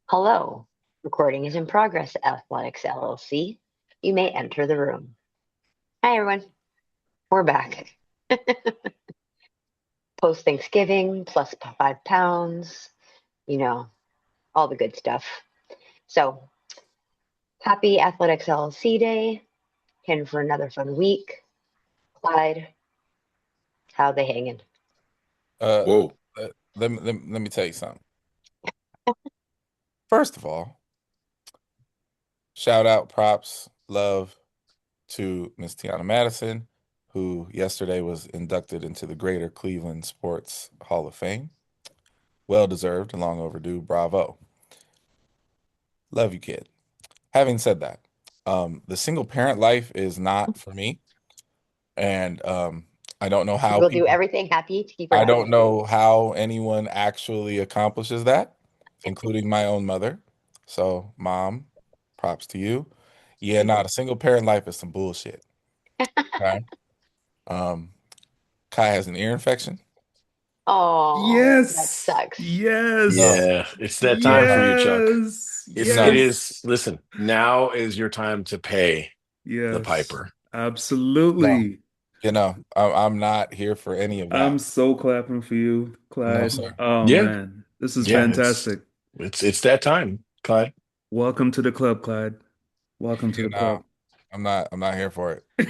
Hello. Recording is in progress, Athletics LLC. You may enter the room. Hi, everyone. We're back. Post Thanksgiving, plus 5 pounds, you know, all the good stuff. So, happy Athletics LLC Day. In for another fun week. Clyde, how they hanging? Uh, Whoa. let me tell you something. First of all, shout out, props, love to Miss Tiana Madison, who yesterday was inducted into the Greater Cleveland Sports Hall of Fame. Well deserved and long overdue. Bravo. Love you, kid. Having said that, the single parent life is not for me, and I don't know You how will do people. everything happy to keep her I don't happy. know how anyone actually accomplishes that, including my own mother. So, mom, props to you. Yeah, not a single parent life is some bullshit. Okay. Um, Kai has an ear infection. Oh, that Yes. sucks. No, Yes. Yeah, it's that time for no, you, Chuck. Yes. It no. Yes. is. Listen, now is your time to pay the Yes. piper. No. Absolutely. I'm not here for any of I'm that. so clapping for you, No, Clyde. sir. Oh Yeah, man, this is yeah, it's fantastic. it's that time, Clyde. Welcome to the club, Clyde. Welcome to You the know, club. I'm not here for it.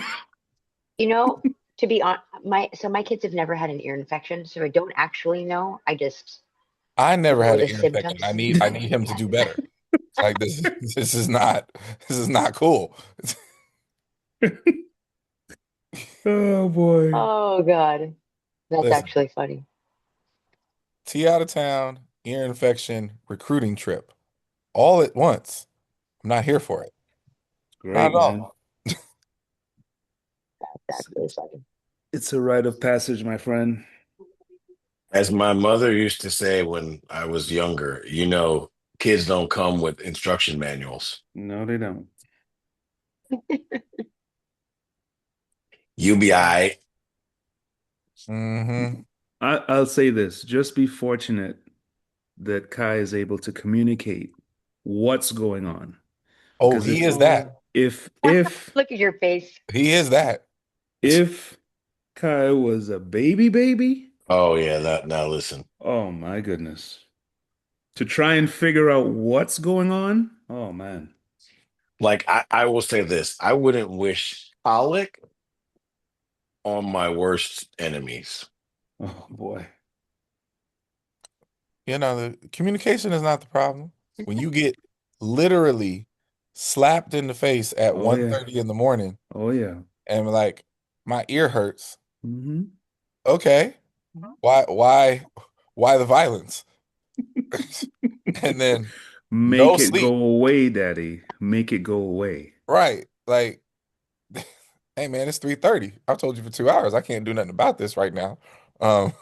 You know, to be on my kids have never had an ear infection, so I don't actually know. I just I never know had an the ear infection. I symptoms. need I need him to do better. Like this is not cool. Oh boy. Oh God, that's Listen, actually funny. T out of town, ear infection, recruiting trip, all at once. I'm not here for it. Not Great, at man. all. That's It's, actually funny. it's a rite of passage, my friend. As my mother used to say when I was younger, kids don't come with instruction manuals. No, they don't. You be all right. Hmm. I'll say this, just be fortunate that Kai is able to communicate what's going on. Oh, Because he is that. Oh, if look at your face. He is that. if Kai was a baby, Oh yeah, that now listen. oh my goodness. To try and figure out what's going on, oh man. Like I will say this, I wouldn't wish colic on my worst enemies. Oh boy. The communication is not the problem. When you get literally slapped in the face at Oh yeah. 1:30 in the morning Oh yeah. and like my ear hurts. Hmm. Okay. Why the violence? And then no Make it go sleep. away, Daddy. Make it go away. Right. Like, hey man, it's 3:30. I've told you for 2 hours. I can't do nothing about this right now. Um,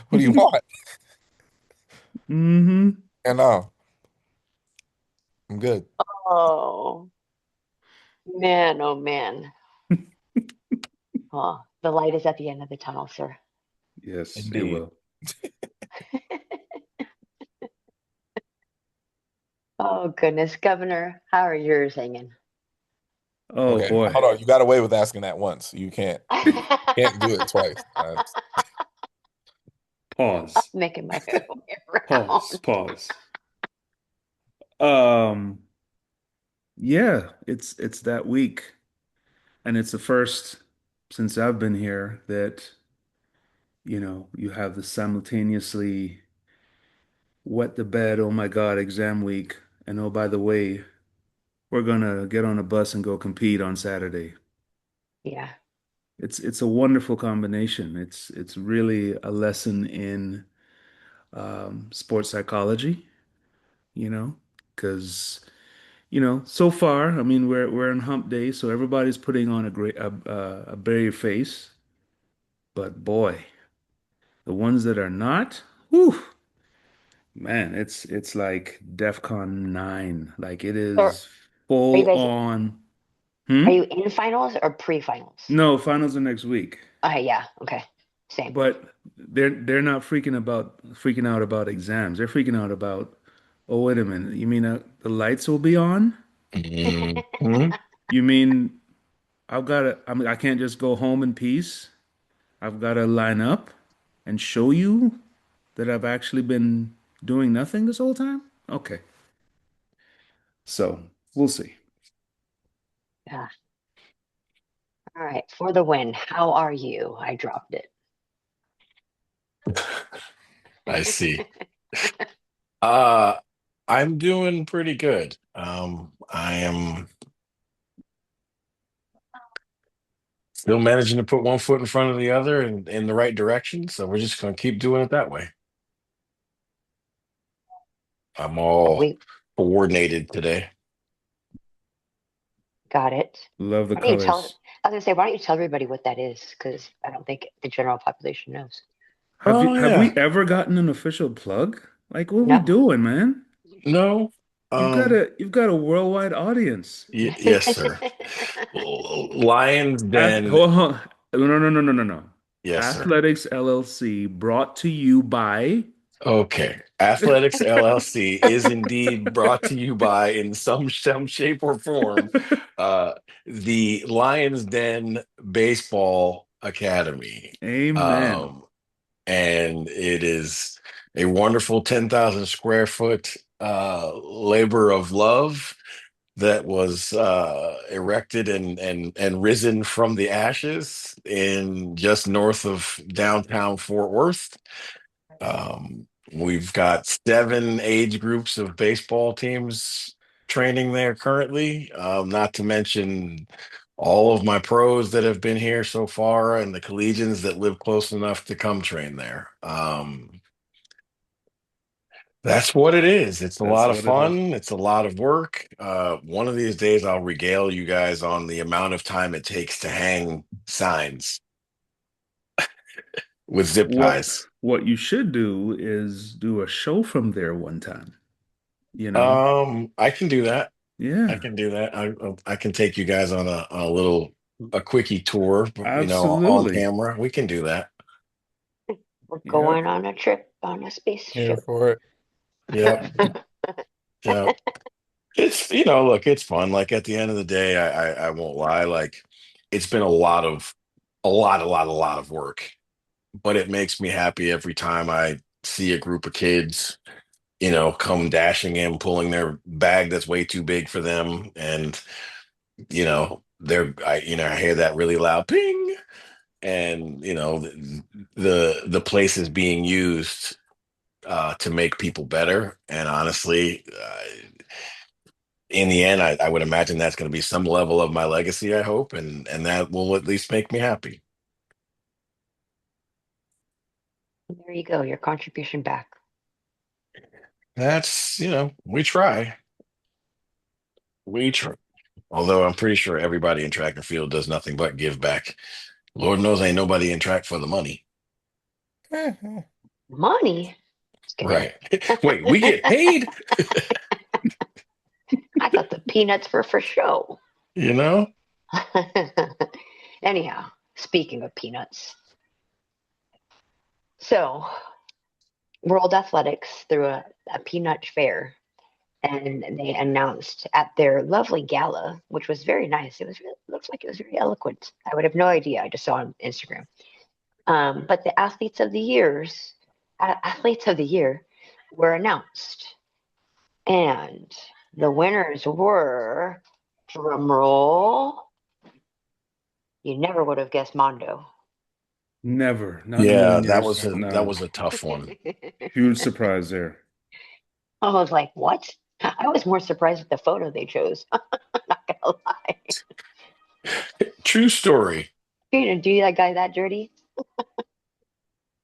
what do you want? Hmm. And I'm good. Oh man, oh man. Oh, the light is at the end of the tunnel, sir. Yes, it Indeed. will. Oh goodness, Governor, how are yours hanging? Oh Okay. boy. Hold on. You got away with asking that once. You can't do it twice. I'm Pause. making my way Pause. around. Pause. Um, yeah, it's that week. And it's the first since I've been here that, you have the simultaneously wet the bed, oh my God, exam week. And oh, by the way, we're gonna get on a bus and go compete on Saturday. Yeah, It's a wonderful combination. It's really a lesson in sports psychology, you know, because so far, I mean, we're in hump day, so everybody's putting on a brave face. But boy, the ones that are not, whew, man, it's like DEFCON 9. Like it so is are you full guys, on. are Hmm? you in finals or pre-finals? No, finals are next week. Yeah, okay, same. But they're not freaking out about exams. They're freaking out about, Oh, wait a minute. You mean the lights will be on? Mhm. You mean I can't just go home in peace? I've got to line up and show you that I've actually been doing nothing this whole time? Okay. So we'll see. Yeah. All right. For the win. How are you? I dropped it. I see. Uh, I'm doing pretty good. I am still managing to put one foot in front of the other and in the right direction. So we're just going to keep doing it that way. I'm all We coordinated today. got it. Love the Why don't you tell? colors. I was gonna say, why don't you tell everybody what that is? Because I don't think the general population knows. Oh Have yeah. we ever gotten an official plug? Like, what are we No. doing, man? No. You've got a worldwide audience. Yes, sir. Lions Den. Hold on. No, no, no, no, no, no. Yes, sir. Athletics LLC brought to you by Okay. Athletics LLC is indeed brought to you by, in some shape or form, uh, the Lions Den Baseball Academy. Amen. Um, and it is a wonderful 10,000 square foot labor of love that was erected and risen from the ashes in just north of downtown Fort Worth. We've got 7 age groups of baseball teams training there currently, not to mention all of my pros that have been here so far and the collegians that live close enough to come train there. That's what it is. It's a That's lot of what it is. fun. It's a lot of work. One of these days, I'll regale you guys on the amount of time it takes to hang signs with zip What ties. what you should do is do a show from there one time, you know? I can do that. I Yeah, can do that. I can take you guys on a little a quickie tour, on absolutely. camera. We can do that. We're Yep. going on a trip on a Here spaceship. for it. Yep. Yep. It's look, it's fun. Like at the end of the day, I won't lie. Like it's been a lot of work, but it makes me happy every time I see a group of kids, come dashing in, pulling their bag that's way too big for them, and I hear that really loud ping, and the place is being used to make people better. And honestly, in the end, I would imagine that's going to be some level of my legacy, I hope, and that will at least make me happy. There you go, your contribution back. That's, we try. We try. Although I'm pretty sure everybody in track and field does nothing but give back. Lord knows ain't nobody in track for the money. Money? Just kidding. Right. Wait, we get paid? I thought the peanuts were for show. You know? Anyhow, speaking of peanuts, so World Athletics threw a peanut fair, and they announced at their lovely gala, which was very nice. Looks like it was very eloquent. I would have no idea. I just saw on Instagram. But the athletes of the year were announced, and the winners were, drum roll, you never would have guessed Mondo. Never, not in a Yeah, million that years. was that No. was a tough one. Huge surprise there. I was like, what? I was more surprised with the photo they chose. Not gonna lie. True story. You gonna do that guy that dirty?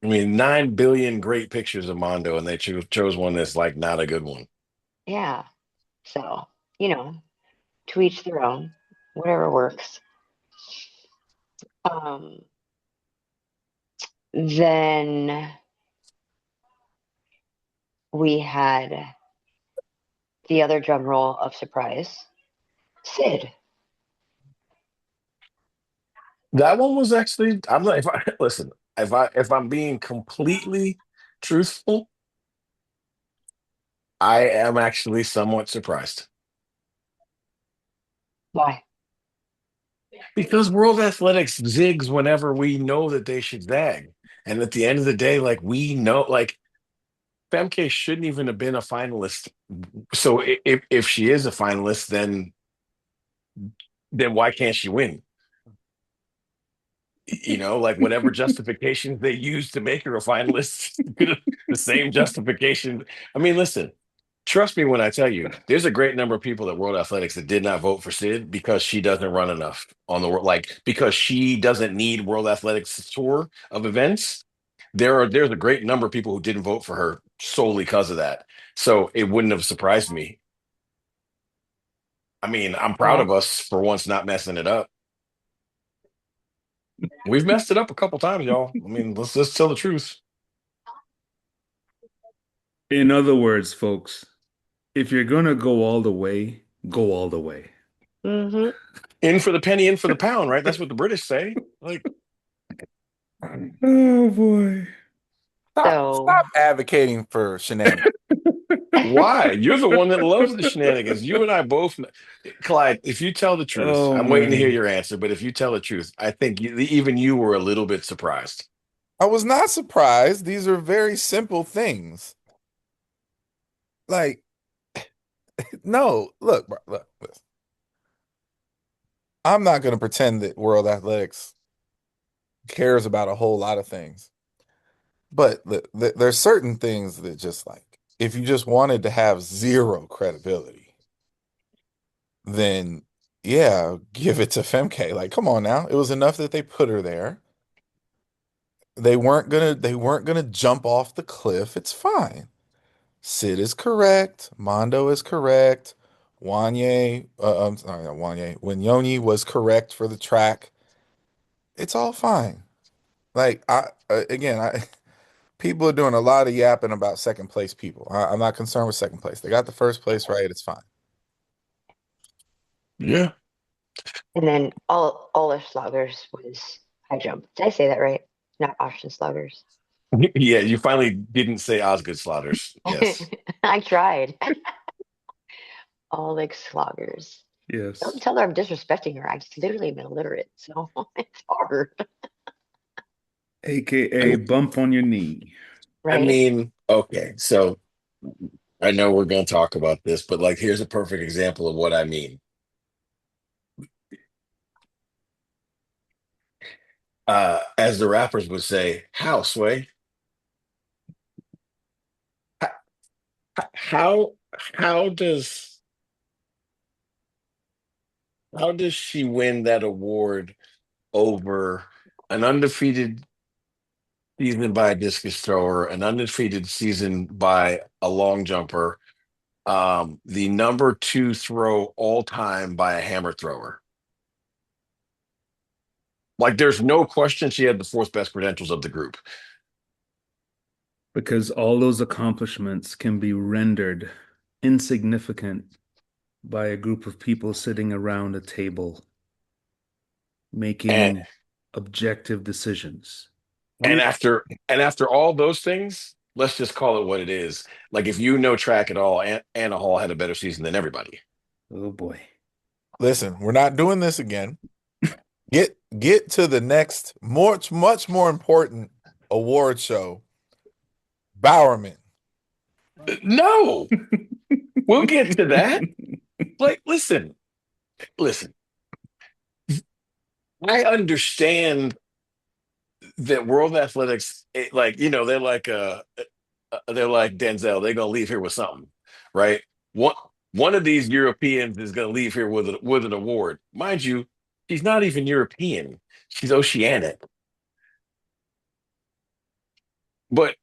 I mean, 9 billion great pictures of Mondo, and they chose one that's like not a good one. Yeah. So, to each their own, whatever works. Um, then we had the other drum roll of surprise, Sid. That one was actually. I'm not. If I listen, if I'm being completely truthful, I am actually somewhat surprised Why? because World Athletics zigs whenever we know that they should zag. And at the end of the day, like we know, like Femke shouldn't even have been a finalist. So if she is a finalist, then why can't she win? Like whatever justifications they use to make her a finalist, the same justification. I mean, listen, trust me when I tell you, there's a great number of people at World Athletics that did not vote for Sid because she doesn't run enough on the world, like because she doesn't need World Athletics tour of events. There's a great number of people who didn't vote for her solely because of that. So it wouldn't have surprised me. I mean, I'm proud Well, of us for once not messing it up. We've messed it up a couple times, y'all. I mean, let's tell the truth. In other words, folks, if you're gonna go all the way, go all the way. hmm In for the penny, in for the pound, right? That's what the British say. Like, Oh boy. so Stop advocating for shenanigans. why? You're the one that loves the shenanigans. You and I both, Clyde, if you tell the truth, Oh I'm waiting to hear man. your answer, but if you tell the truth, I think even you were a little bit surprised. I was not surprised. These are very simple things. Like, no, look, bro, look, listen. I'm not going to pretend that World Athletics cares about a whole lot of things, but there's certain things that just like, if you just wanted to have zero credibility, then yeah, give it to Femke. Like, come on now. It was enough that they put her there. They weren't gonna jump off the cliff. It's fine. Sid is correct. Mondo is correct. Wanye, I'm sorry, not Wanye. Winyoni was correct for the track. It's all fine. Like again, people are doing a lot of yapping about second place people. I'm not concerned with second place. They got the first place right. It's fine. Yeah. and then all our sloggers was high jump. Did I say that right? Not Austin sloggers. Yeah, you finally didn't say Osgood Slaughters. Yes. I tried. All like sloggers. Don't Yes. tell her I'm disrespecting her. I just literally am illiterate, so it's hard, AKA bump on your knee. I right? mean, okay, so I know we're going to talk about this, but like, here's a perfect example of what I mean. As the rappers would say, how, Sway? How, how does, how does she win that award over an undefeated season by a discus thrower, an undefeated season by a long jumper, the number two throw all time by a hammer thrower? Like, there's no question she had the fourth best credentials of the group. Because all those accomplishments can be rendered insignificant by a group of people sitting around a table And making objective decisions. and We, after all those things, let's just call it what it is. Like, if you know track at all, Anna Hall had a better season than everybody. oh boy. Listen, we're not doing this again. Get to the next much more important award show, Bowerman. No, we'll get to that. Like, listen. I understand that World Athletics, they're like Denzel. They're gonna leave here with something, right? One one of these Europeans is gonna leave here with an award, mind you. She's not even European; she's oceanic. But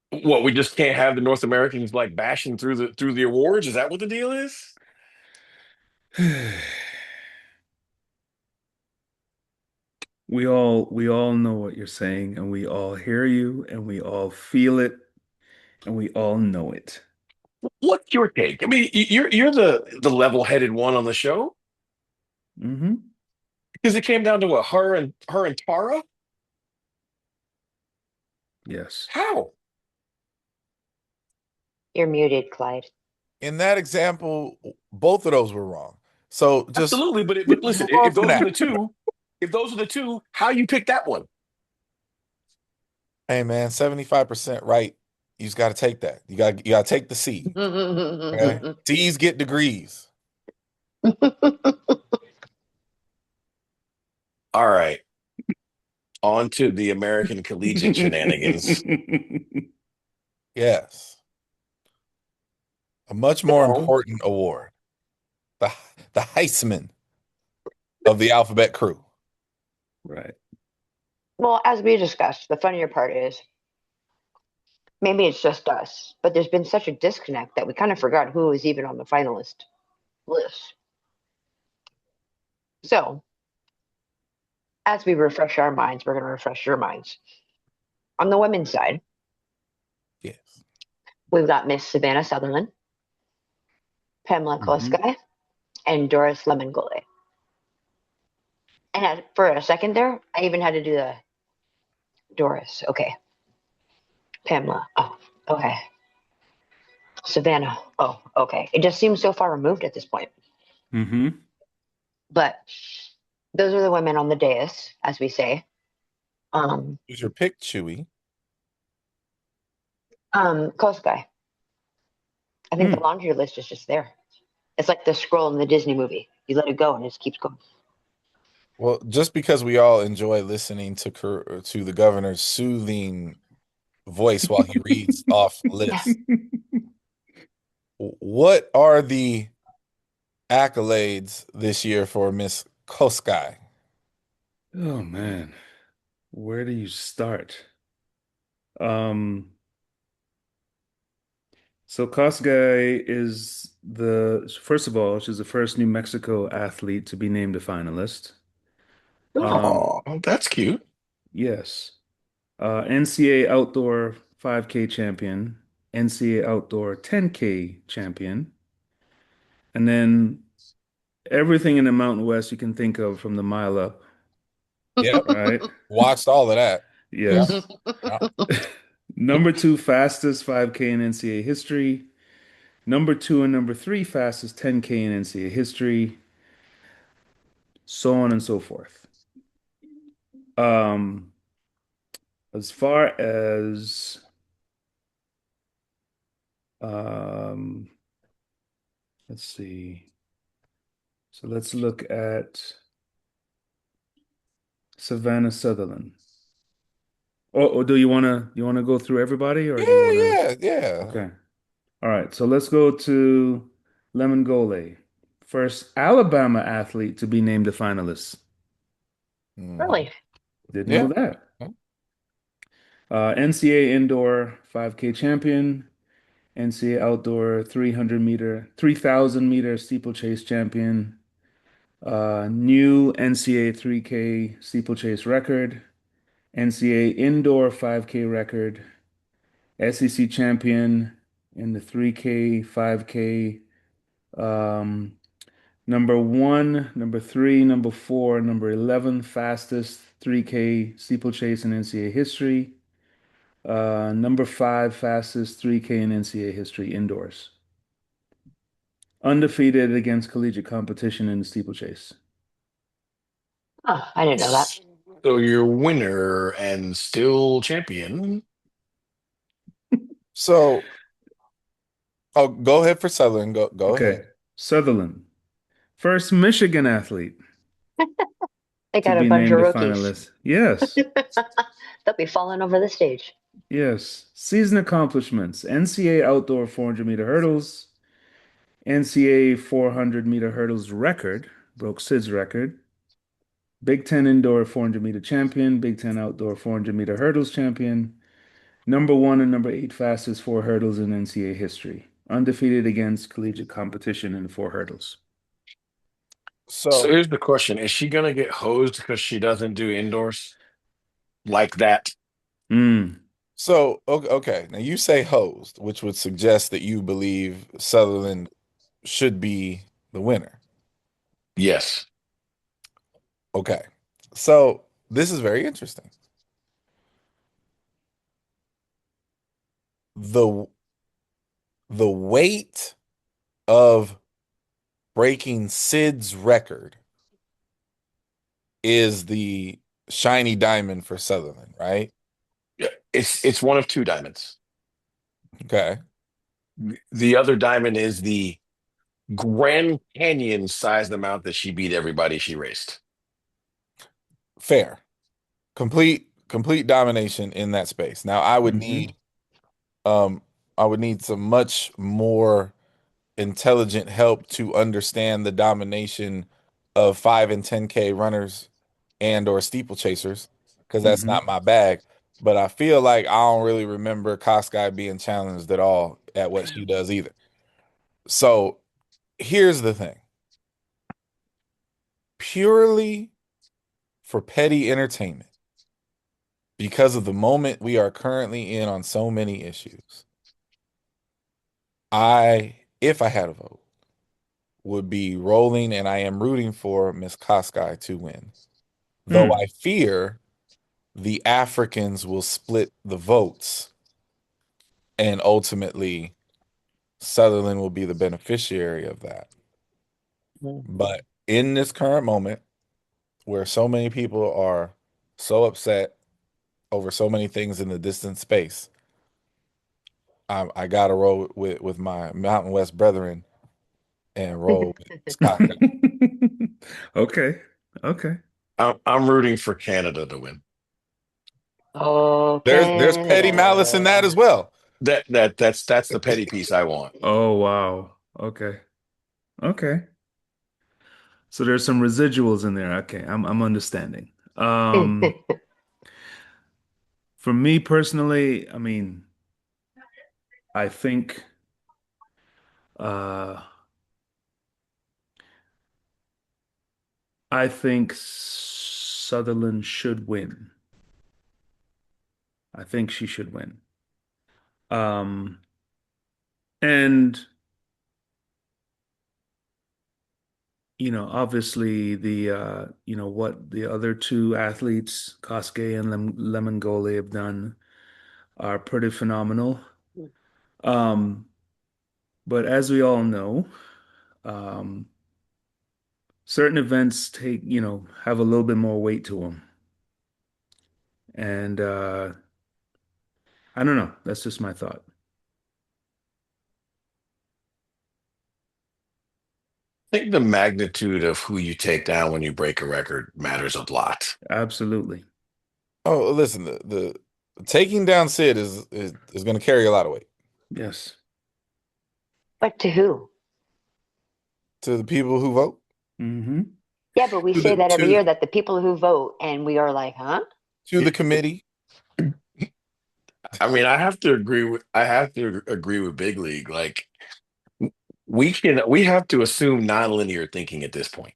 what, we just can't have the North Americans like bashing through the awards? Is that what the deal is? We all know what you're saying, and we all hear you, and we all feel it, and we all know it. What's your take? I mean, you're the level-headed one on the show Hmm. because it came down to what, her and Tara. Yes. How? You're muted, Clyde. In that example, both of those were wrong. So just Absolutely, but listen, roll if for those are that. the two, how you pick that one? Hey man, 75% right. You just got to take that. You got to take the C. Okay? C's get degrees. All right, on to the American collegiate shenanigans. Yes. A much more important award. The the Heisman of the alphabet crew. Right. Well, as we discussed, the funnier part is maybe it's just us, but there's been such a disconnect that we kind of forgot who was even on the finalist list. So, as we refresh our minds, we're going to refresh your minds. On the women's side, Yes. we've got Miss Savannah Sutherland, Pamela Koskei, and Doris Lemon-Golay. And for a second there, I even had to do the Doris. Okay. Pamela. Oh, okay. Savannah. Oh, okay. It just seems so far removed at this point. Mm-hmm. But those are the women on the dais, as we say. Who's your pick, Chewy? Koskei. I think the laundry list is just there. It's like the scroll in the Disney movie. You let it go and it just keeps going. Well, just because we all enjoy listening to the governor's soothing voice while he reads off lists, what are the accolades this year for Miss Koskei? Oh man, where do you start? Um, so Koskei is first of all, she's the first New Mexico athlete to be named a finalist. Oh, that's cute. Yes. NCAA Outdoor 5K champion, NCAA Outdoor 10K champion, and then everything in the Mountain West you can think of from the mile up, Yep. right? Watched all of that. Yeah. Yes. Yeah. Number two fastest 5K in NCAA history. Number two and number three fastest 10K in NCAA history. So on and so forth. Um, as far as um, let's see. So let's look at Savannah Sutherland. Or do you wanna go through everybody or do you wanna Yeah. okay. All right, so let's go to Lemon Golay. First Alabama athlete to be named a finalist. Mhm. Really? Didn't know Yeah. that. NCAA indoor 5K champion, NCAA outdoor 3,000 meter steeplechase champion, new NCAA 3K steeplechase record, NCAA indoor 5K record, SEC champion in the 3K, 5K, um, number one, number three, number four, number 11 fastest 3K steeplechase in NCAA history. Number five fastest 3K in NCAA history indoors. Undefeated against collegiate competition in the steeplechase. Oh, I didn't know that. So you're winner and still champion. So, go ahead for Southern. Go Okay. ahead. Sutherland, first Michigan athlete They to got a be bunch named of a rookies. finalist. Yes. They'll be falling over the stage. Yes. Season accomplishments NCAA outdoor 400 meter hurdles, NCAA 400 meter hurdles record, broke Sid's record. Big Ten indoor 400 meter champion, Big Ten outdoor 400 meter hurdles champion, number one and number eight fastest four hurdles in NCAA history. Undefeated against collegiate competition in four hurdles. So So, here's the question. Is she gonna get hosed because she doesn't do indoors like that? Mm. okay. Now you say hosed, which would suggest that you believe Sutherland should be the winner. Yes. Okay. So this is very interesting. The the weight of breaking Sid's record is the shiny diamond for Sutherland, right? Yeah, it's one of two diamonds. Okay. The other diamond is the Grand Canyon sized amount that she beat everybody she raced. Fair. Complete domination in that space. Now um I would need some much more intelligent help to understand the domination of 5 and 10K runners and or steeplechasers, because that's not my bag. But I feel like I don't really remember Koskai being challenged at all at what she does either. So here's the thing. Purely for petty entertainment, because of the moment we are currently in on so many issues, if I had a vote, would be rolling, and I am rooting for Miss Koskai to win. Though I fear the Africans will split the votes, and ultimately Sutherland will be the beneficiary of that. But in this current moment, where so many people are so upset over so many things in the distant space, I gotta roll with my Mountain West brethren and roll with Scott. Okay. Okay. I'm rooting for Canada to win. Oh, There's petty malice in that Canada. as well. That's the petty piece I want. Oh, wow. Okay. Okay. So there's some residuals in there. Okay. I'm understanding. For me personally, I mean, I think uh I think Sutherland should win. I think she should win. Um and obviously what the other two athletes, Koske and Lemongole, have done are pretty phenomenal. Um, but as we all know, um, certain events have a little bit more weight to them. And I don't know. That's just my thought. I think the magnitude of who you take down when you break a record matters a lot. Absolutely. Oh, listen, the taking down Sid is going to carry a lot of weight Yes. But to who? to the people who vote. Mm-hmm. Yeah, but we to say the that every to year that the people who vote, and we are like, huh? to the committee. I mean, I have to agree with Big League. Like we have to assume nonlinear thinking at this point.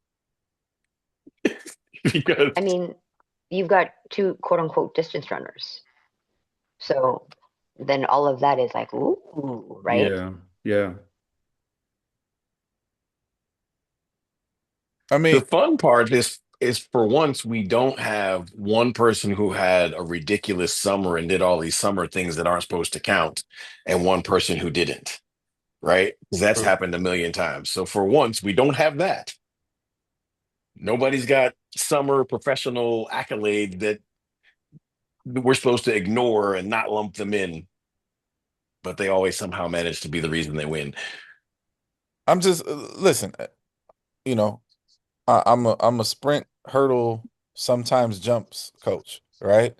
Because I mean, you've got two quote unquote distance runners. So then all of that is like, ooh, right? Yeah. Yeah. I the mean, fun part is for once we don't have one person who had a ridiculous summer and did all these summer things that aren't supposed to count, and one person who didn't, right? Because that's True. happened a million times. So for once, we don't have that. Nobody's got summer professional accolades that we're supposed to ignore and not lump them in, but they always somehow manage to be the reason they win. I'm just listen. You know, I'm a sprint, hurdle, sometimes jumps coach, right?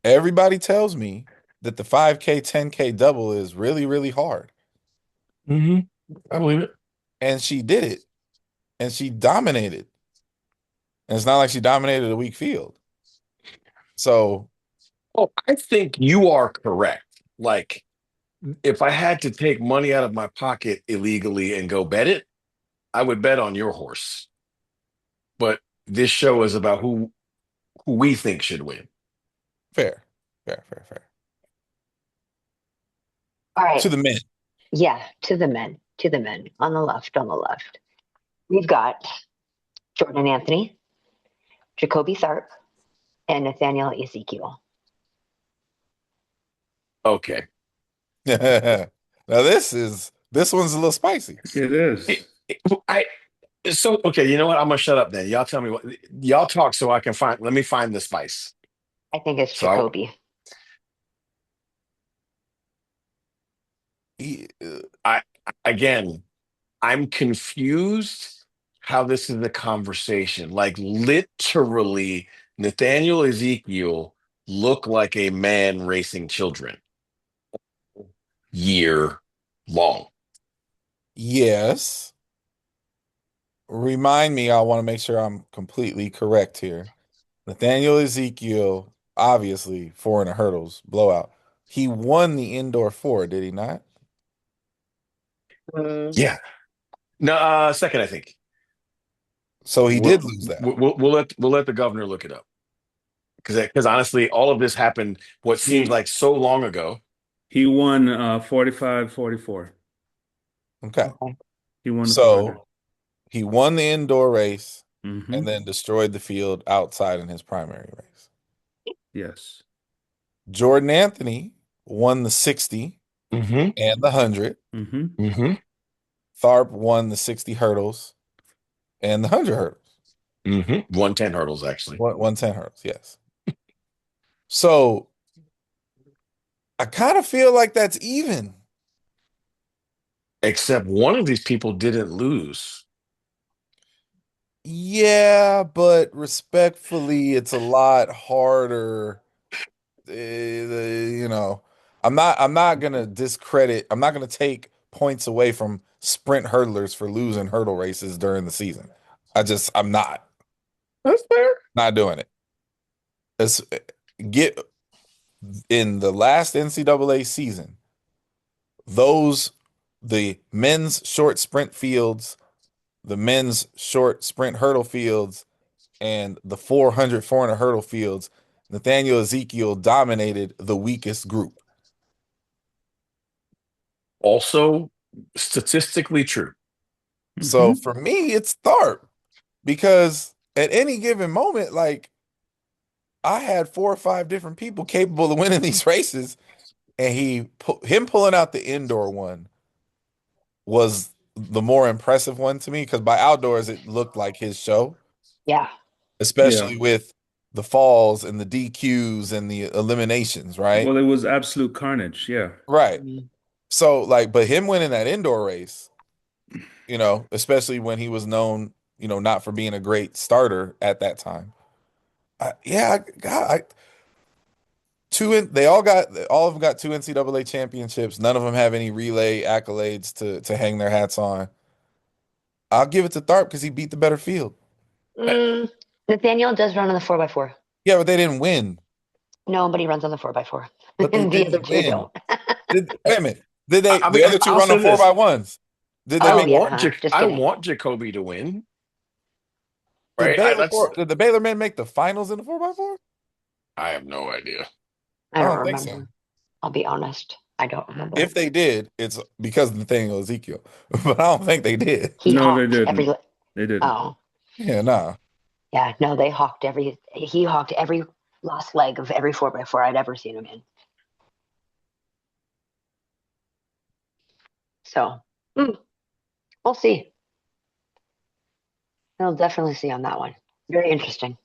Everybody tells me that the 5K, 10K double is really, really hard. Mm-hmm. I believe it. And she did it, and she dominated. And it's not like she dominated a weak field. So, Oh, I think you are correct. Like, if I had to take money out of my pocket illegally and go bet it, I would bet on your horse. But this show is about who we think should win. fair, fair, fair, fair. All right. To the men. Yeah, to the men. To the men. On the left, on the left. We've got Jordan Anthony, Jacoby Tharp, and Nathaniel Ezekiel. Okay. Now this one's a little spicy. It is. I so okay. You know what? I'm gonna shut up then. Y'all tell me what y'all talk so I can find. Let me find the spice. I think it's So Jacoby. I again, I'm confused how this is a conversation. Like literally, Nathaniel Ezekiel looked like a man racing children year long. Yes. Remind me, I want to make sure I'm completely correct here. Nathaniel Ezekiel, obviously, 400 hurdles, blowout. He won the indoor 4, did he not? Yeah. No, second, I think. So he We'll, did lose that. we'll let the governor look it up because honestly, all of this happened what seems He like so long ago. he won 45-44. Okay. Okay. He won the 400. So he won the indoor race Mm-hmm. and then destroyed the field outside in his primary race. Yes. Jordan Anthony won the 60 Mm-hmm. and the 100. Mm-hmm. Mm-hmm. Tharp won the 60 hurdles and the 100 hurdles. Mm-hmm. 110 hurdles, actually. 110 hurdles, yes. So I kind of feel like that's even. Except one of these people didn't lose. Yeah, but respectfully, it's a lot harder. You know, I'm not gonna discredit. I'm not gonna take points away from sprint hurdlers for losing hurdle races during the season. I'm That's fair. not doing it. It's, get in the last NCAA season, those the men's short sprint fields, the men's short sprint hurdle fields, and the 400 hurdle fields, Nathaniel Ezekiel dominated the weakest group. Also, statistically true. So Mm-hmm. for me, it's Tharp because at any given moment, like I had 4 or 5 different people capable of winning these races, and him pulling out the indoor one was the more impressive one to me because by outdoors it looked like his show, Yeah. Yeah. especially with the falls and the DQs and the eliminations, right? Well, it was absolute carnage. Yeah. Right. Mhm. So like, but him winning that indoor race, especially when he was known, not for being a great starter at that time. All of them got 2 NCAA championships. None of them have any relay accolades to hang their hats on. I'll give it to Tharp because he beat the better field. Mm, Nathaniel does run on the 4x4. Yeah, but they didn't win. Nobody runs on the 4x4. But they The other didn't two win. don't. Wait a minute. Did I the mean, other two I'll run say on four this. by ones? Did they Oh, make yeah. Huh? Just I kidding. want Jacoby to win. Right? Did the Baylor men make the finals in the 4x4? I have no idea. I I don't don't think so. remember. I'll be honest. I don't remember. If they did, it's because of Nathaniel Ezekiel. But I don't think they did. He No, they hawked every. didn't. They didn't. Oh, Yeah, nah. yeah. No, they hawked every. He hawked every last leg of every 4x4 I'd ever seen him in. So, we'll see. We'll definitely see on that one. Very interesting.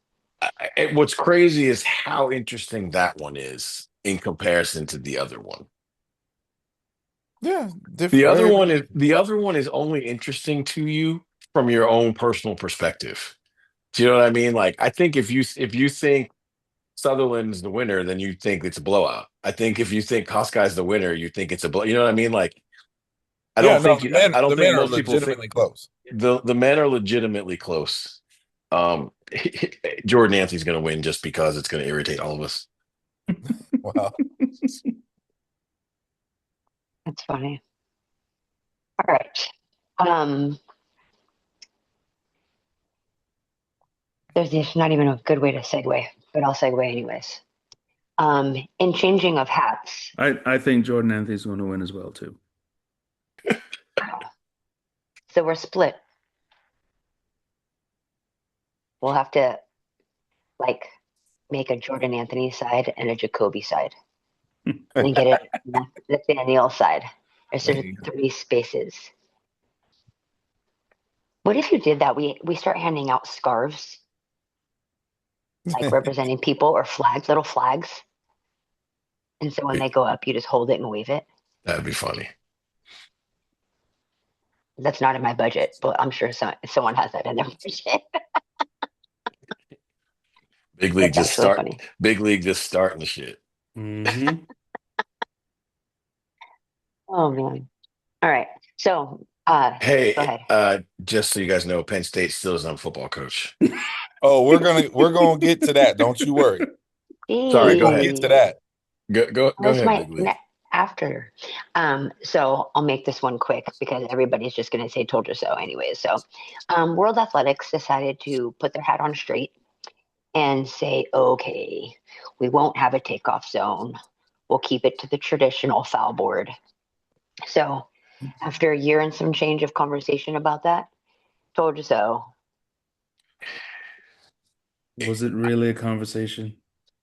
What's crazy is how interesting that one is in comparison to the other one. Yeah, The other very one is different. the other one is only interesting to you from your own personal perspective. Do you know what I mean? Like, I think if you think Sutherland's the winner, then you think it's a blowout. I think if you think Koskai's the winner, you think it's a blow. You know what I mean? Like, Yeah, no, I don't the think men are most people think legitimately close. the men are legitimately close. Um, Jordan Anthony's going to win just because it's going to irritate all of us. Wow. That's funny. All right. Um, there's not even a good way to segue, but I'll segue anyways. In changing of hats. I think Jordan Anthony's going to win as well too. So we're split. We'll have to like make a Jordan Anthony side and a Jacoby side, and get it Nathaniel side. There's 3 spaces. What if you did that? We start handing out scarves, like representing people, or flags, little flags. And so when they go up, you just hold it and wave it. That'd be funny. That's not in my budget, but I'm sure someone has that in their budget. Big League That's just actually funny. Big League just starting the shit. Mm-hmm. Oh man. All right. So go Hey, ahead. just so you guys know, Penn State still doesn't have a football coach. Oh, we're gonna get to that. Don't you worry. Sorry, We're go gonna ahead. get to that. Go What's ahead, my Big League. after? So I'll make this one quick because everybody's just going to say "told you so" anyways. So, World Athletics decided to put their hat on straight and say, "Okay, we won't have a takeoff zone. We'll keep it to the traditional foul board." So, after a year and some change of conversation about that, told you so. Was it really a conversation?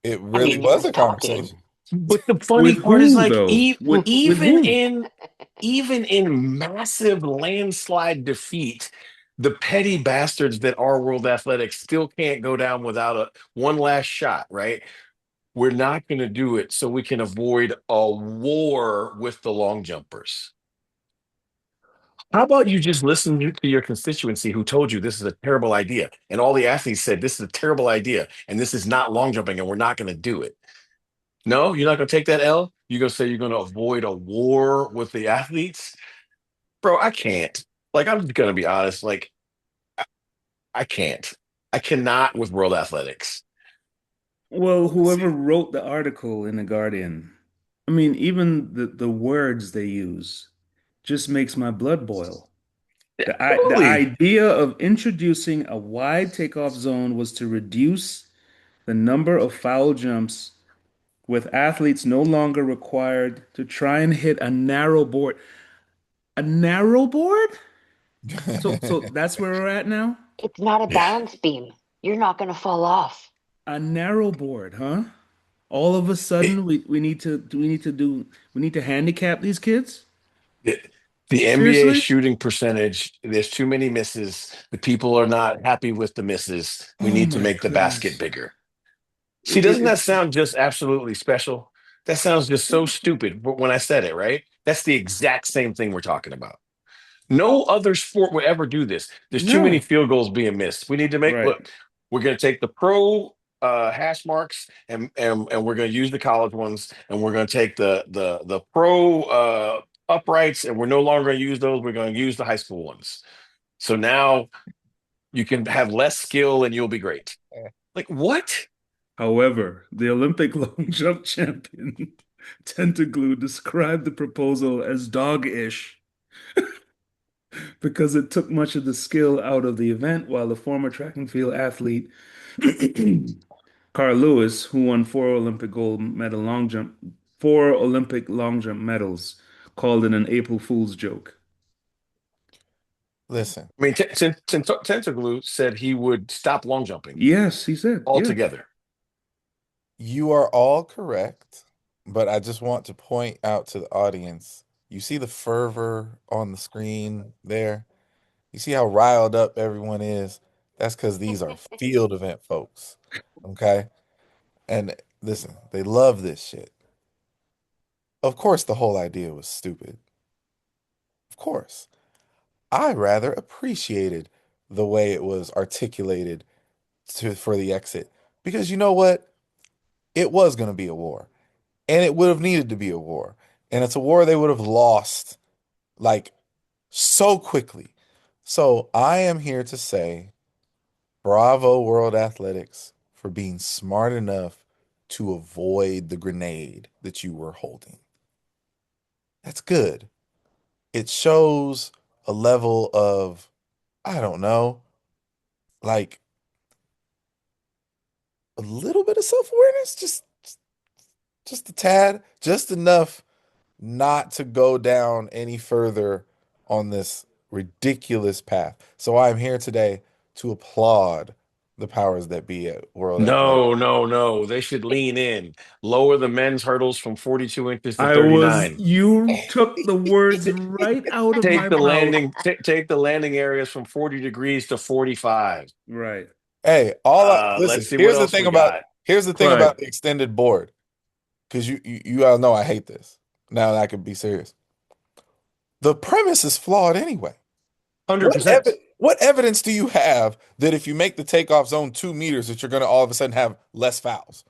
It I really mean, you was was a talking. conversation. But the funny With part is, who, like, though? With even who? in massive landslide defeat, the petty bastards that are World Athletics still can't go down without one last shot, right? We're not going to do it so we can avoid a war with the long jumpers. How about you just listen to your constituency who told you this is a terrible idea, and all the athletes said this is a terrible idea, and this is not long jumping, and we're not going to do it. No, you're not going to take that L. You're going to say you're going to avoid a war with the athletes, bro. I can't. Like, I'm just going to be honest. Like, I can't. I cannot with World Athletics. Well, See, whoever wrote the article in The Guardian, I mean, even the words they use just makes my blood boil. The Totally. idea of introducing a wide takeoff zone was to reduce the number of foul jumps, with athletes no longer required to try and hit a narrow board. A narrow board? So that's where we're at now? It's not a Yeah. balance beam. You're not going to fall off. A narrow board, huh? All of a It, sudden we need to handicap these kids? the, the NBA Seriously? shooting percentage, there's too many misses. The people are not happy with the misses. We Oh need to my make the basket goodness. bigger. See, It, doesn't it, that sound just absolutely special? That sounds just so stupid when I said it, right? That's the exact same thing we're talking about. No other sport would ever do this. There's too many no. field goals being missed. We need to make Right. look. We're going to take the pro hash marks and we're going to use the college ones, and we're going to take the pro uprights, and we're no longer going to use those. We're going to use the high school ones. So now you can have less skill and you'll be great. Like what? However, the Olympic long jump champion Tentaglue described the proposal as dog-ish because it took much of the skill out of the event, while the former track and field athlete Carl Lewis, who won four Olympic long jump medals, called it an April Fool's joke. listen, I mean, Tentaglue said he would stop long jumping Yes, he said. Yes. altogether. you are all correct, but I just want to point out to the audience, you see the fervor on the screen there? You see how riled up everyone is? That's because these are field event folks. Okay? And listen, they love this shit. Of course, the whole idea was stupid. Of course. I rather appreciated the way it was articulated for the exit because you know what? It was going to be a war, and it would have needed to be a war. And it's a war they would have lost like so quickly. So I am here to say bravo, World Athletics, for being smart enough to avoid the grenade that you were holding. That's good. It shows a level of, I don't know, like a little bit of self-awareness, just a tad, just enough not to go down any further on this ridiculous path. So I'm here today to applaud the powers that be at World Athletics. No. They should lean in. Lower the men's hurdles from 42 inches to 39. You took the words right out of my mouth. Take the landing areas from 40 degrees to 45. Right. Hey, Let's listen, see what else we got. here's the thing about But the extended board, because you all know I hate this. Now I can be serious. The premise is flawed anyway. 100%. What evidence do you have that if you make the takeoff zone 2 meters, that you're going to all of a sudden have less fouls?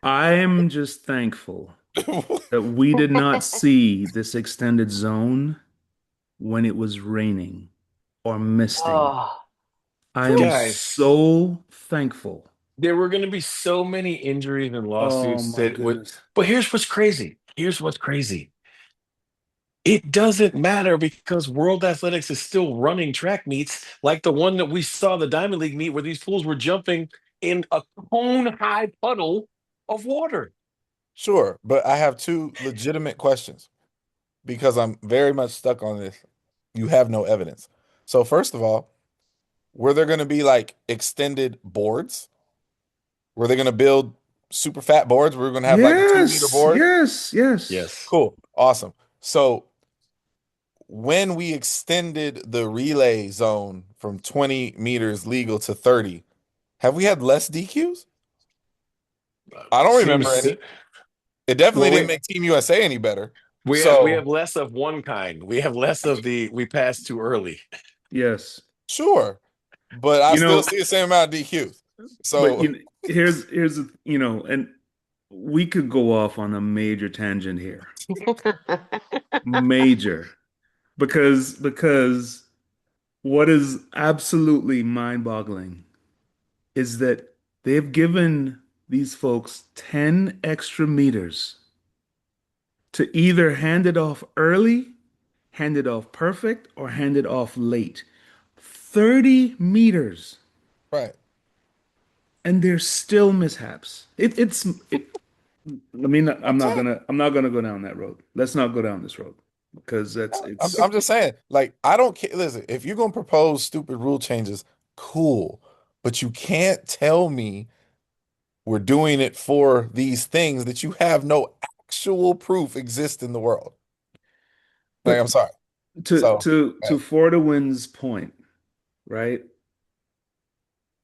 I'm just thankful that we did not see this extended zone when it was raining or misting. Oh, I am Guys, so thankful. there were going to be so many injuries and Oh lawsuits my that would. goodness. But here's what's crazy. It doesn't matter because World Athletics is still running track meets like the one that we saw the Diamond League meet where these fools were jumping in a cone-high puddle of water. Sure, but I have two legitimate questions because I'm very much stuck on this. You have no evidence. So first of all, were there going to be like extended boards? Were they going to build super fat boards? We're going to have like a 2 meter Yes, board? yes. Cool. Awesome. So when we extended the relay zone from 20 meters legal to 30, have we had less DQs? I don't remember Seems any. It definitely well. didn't make Team USA any better. We So have less of one kind. We have less of the we passed too early. Yes. sure, but I You still know, see the same amount of DQs. but So here's and we could go off on a major tangent here. Major. Because what is absolutely mind-boggling is that they've given these folks 10 extra meters to either hand it off early, hand it off perfect, or hand it off late. 30 meters, right. and there's still mishaps. I mean, I'm saying. I'm not gonna go down that road. Let's not go down this road because I'm just saying, like, I don't care. Listen, if you're gonna propose stupid rule changes, cool. But you can't tell me we're doing it for these things that you have no actual proof exist in the world. Like, but I'm sorry. to So, to to Fordowin's point, right?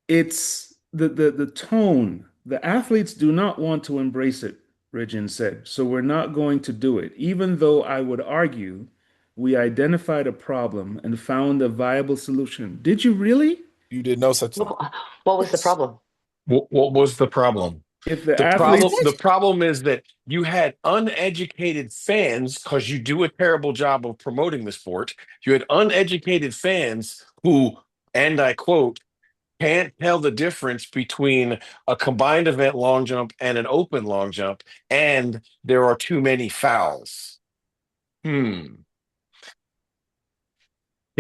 It's the tone. The athletes do not want to embrace it, Regin said. So we're not going to do it, even though I would argue we identified a problem and found a viable solution. Did you really? you did no such thing. what was the Yes. problem? What was the problem? If the Please athletes, The problem is that you had uneducated fans because you do a terrible job of promoting the sport. You had uneducated fans who, and I quote, can't tell the difference between a combined event long jump and an open long jump, and there are too many fouls. Have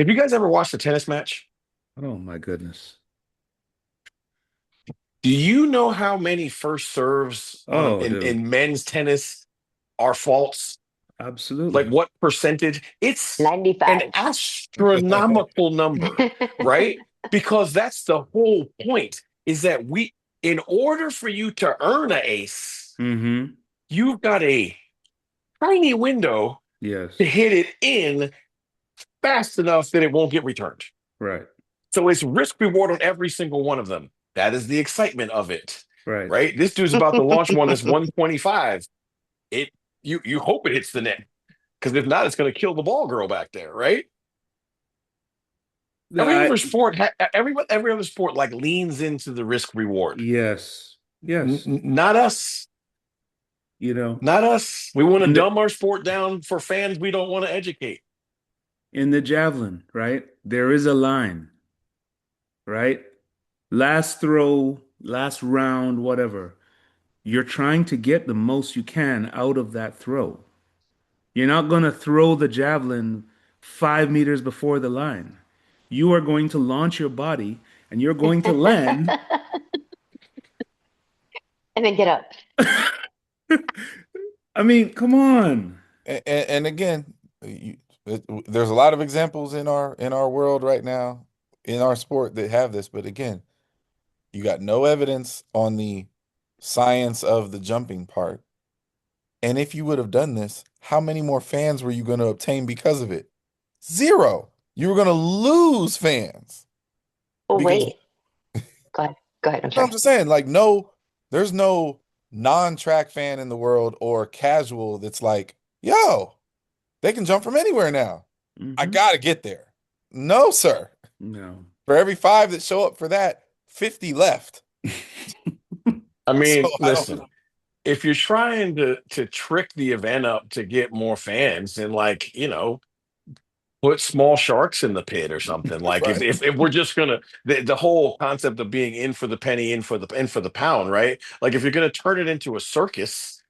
you guys ever watched a tennis match? oh my goodness. Do you know how many first serves Oh, dude. in men's tennis are faults? Like Absolutely. what percentage? It's an 95. astronomical number, right? Because that's the whole point is that in order for you to earn an ace, Mm-hmm. you've got a tiny window Yes. to hit it in fast enough that it won't get returned. Right. So it's risk reward on every single one of them. That is the excitement of it, Right. right? This dude's about to launch one that's 125. You hope it hits the net because if not, it's going to kill the ball girl back there, right? Every other sport, every other sport, like leans into the risk reward. Yes. Yes. Not us. You know, Not us. We want to in the dumb our sport down for fans we don't want to educate. in the javelin, right? There is a line, right? Last throw, last round, whatever. You're trying to get the most you can out of that throw. You're not going to throw the javelin 5 meters before the line. You are going to launch your body and you're going to land. And then get up. I mean, come on. And again, there's a lot of examples in our world right now in our sport that have this, but again, you got no evidence on the science of the jumping part. And if you would have done this, how many more fans were you going to obtain because of it? Zero. You were going to lose fans Oh, because wait. Go ahead. Go ahead. I'm no, I'm sorry. just saying, like, no, there's no non-track fan in the world or casual that's like, yo, they can jump from anywhere now. I Hmm. gotta get there. No, sir. No. For every 5 that show up for that, 50 left. I So mean, I don't listen, if you're trying to trick the event up to get more fans, then like, put small sharks in the pit or something. Like if right. if we're just gonna the whole concept of being in for the penny, in for the pound, right? Like if you're gonna turn it into a circus,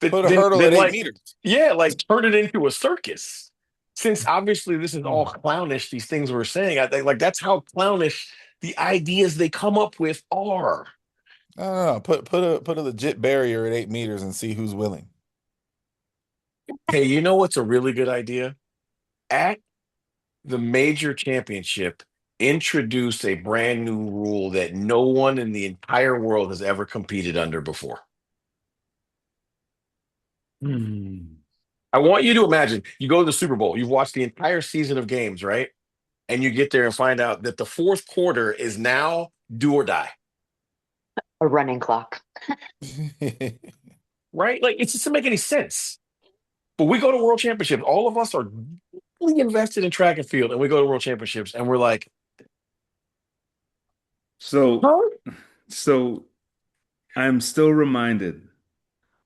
then Put a then, hurdle then at eight like meters. yeah, like turn it into a circus. Since obviously this is all clownish, these things we're saying, I think like that's how clownish the ideas they come up with are. No. Put a legit barrier at 8 meters and see who's willing. Hey, you know what's a really good idea? At the major championship, introduce a brand new rule that no one in the entire world has ever competed under before. Hmm. I want you to imagine you go to the Super Bowl, you've watched the entire season of games, right? And you get there and find out that the fourth quarter is now do or die, A running clock. right? Like it doesn't make any sense. But we go to world championships, all of us are deeply invested in track and field, and we go to world championships and we're like, So, huh? so I'm still reminded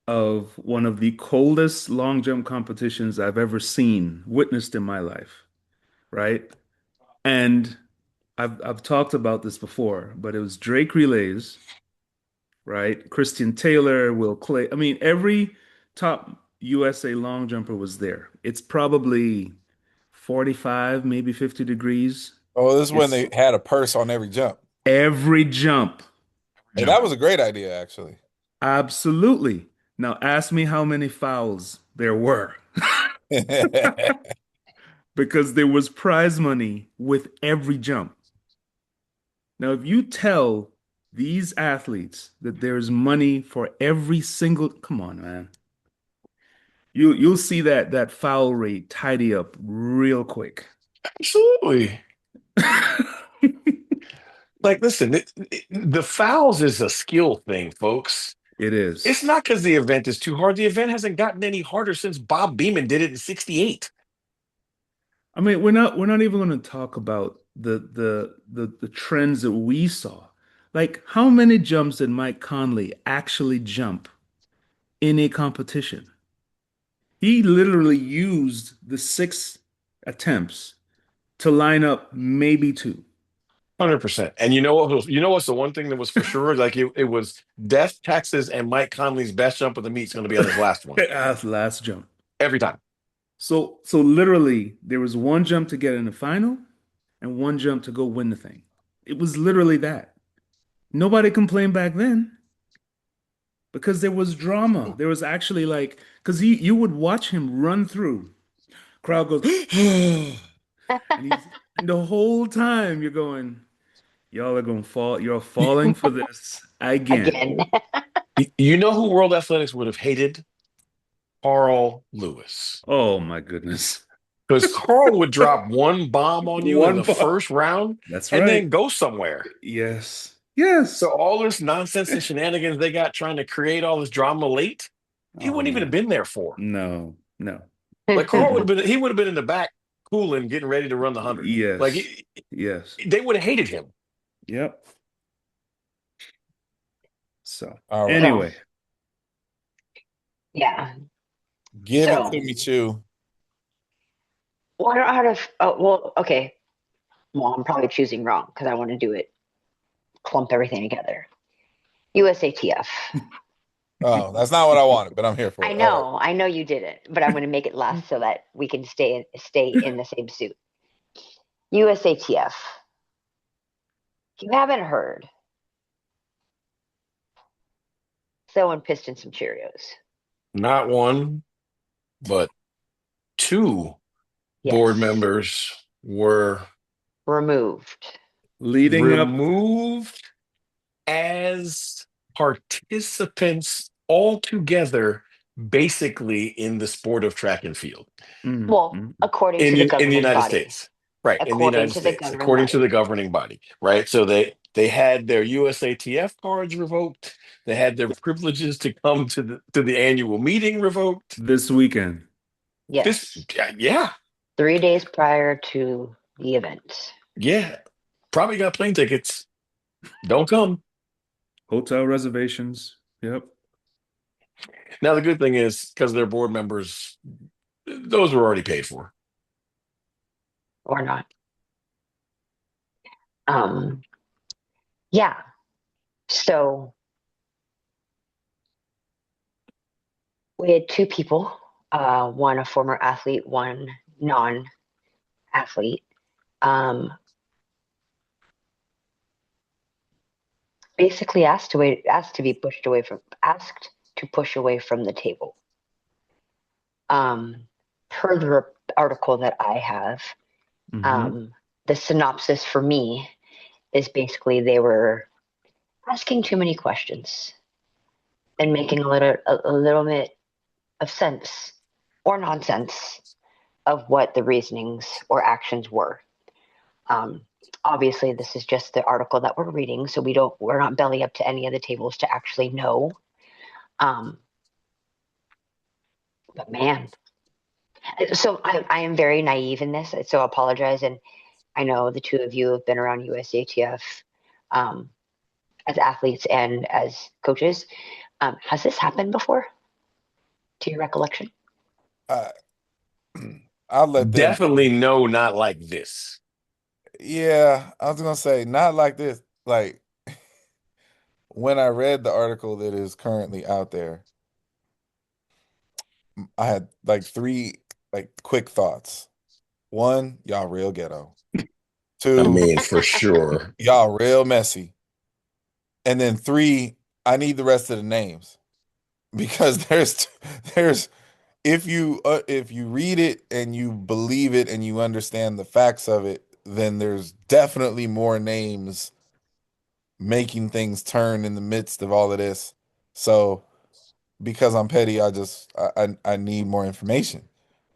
of one of the coldest long jump competitions I've ever seen, witnessed in my life, right? And I've talked about this before, but it was Drake relays, right? Christian Taylor, Will Clay. I mean, every top USA long jumper was there. It's probably 45, maybe 50 degrees. Oh, this is when It's they had a purse on every jump. every jump. Hey, that was a great idea, actually. Absolutely. Now ask me how many fouls there were. Because there was prize money with every jump. Now, if you tell these athletes that there's money for every single, come on, man. You'll see that foul rate tidy up real quick. Absolutely. Like, listen, the fouls is a skill thing, folks. It is. It's not because the event is too hard. The event hasn't gotten any harder since Bob Beamon did it in '68. I mean, we're not even going to talk about the trends that we saw. Like, how many jumps did Mike Conley actually jump in a competition? He literally used the 6 attempts to line up maybe two. 100%. And you know what? What's the one thing that was for sure? Like it was Death, Texas, and Mike Conley's best jump of the meet is going to be on his last one Last jump. every time. So literally, there was one jump to get in the final and one jump to go win the thing. It was literally that. Nobody complained back then because there was drama. There was actually like, because you would watch him run through. Crowd goes, and the whole time you're going, y'all are gonna fall. You're falling for this again. Again. You know who World Athletics would have hated? Carl Lewis. Oh my goodness. Because Carl would drop one bomb on you in One the ball. first round That's and right. then go somewhere. Yes. So Yes. all this nonsense and shenanigans they got trying to create all this drama late, he Oh wouldn't even have man. been there for. No. No. Like Carl would have been, he would have been in the back cooling, getting ready to run the 100. Like Yes. Yes. they would have hated him. Yep. So All right. So, anyway, yeah. Give it So, to me, Chew. what out of, oh, well, okay. Well, I'm probably choosing wrong because I want to do it, clump everything together. USATF. Oh, that's not what I wanted, but I'm here for it. All right. I know you did it, but I'm going to make it last so that we can stay in the same suit. USATF. If you haven't heard, someone pissed in some Cheerios. Not one, but two Yes. board members were Removed. Leading up, removed as participants altogether, basically in the sport of track and field Well, according to the in the governing United body. States, right? In the According United to the States, governing according to the body. governing body, right? So they had their USATF cards revoked. They had their privileges to come to the annual meeting revoked. this weekend. Yes. Yeah, 3 days prior to the event. yeah. Probably got plane tickets. Don't come. Hotel reservations. Yep. Now the good thing is because they're board members, those were already paid for. Or not. Yeah. So we had 2 people, one a former athlete, one non-athlete. Basically asked to be pushed away from asked to push away from the table. Per the article that I have, the synopsis for me is basically they were asking too many questions and making a little bit of sense or nonsense of what the reasonings or actions were. Obviously, this is just the article that we're reading, so we're not belly up to any of the tables to actually know. But man, so I am very naive in this, so I apologize. And I know the 2 of you have been around USATF as athletes and as coaches. Has this happened before, to your recollection? I'll let them. Definitely no, not like this. Yeah, I was gonna say not like this. Like when I read the article that is currently out there, I had like 3 like quick thoughts. 1, y'all real ghetto. I 2, mean, for sure. y'all real messy. And then 3, I need the rest of the names because there's if you read it and you believe it and you understand the facts of it, then there's definitely more names making things turn in the midst of all of this. So because I'm petty, I need more information.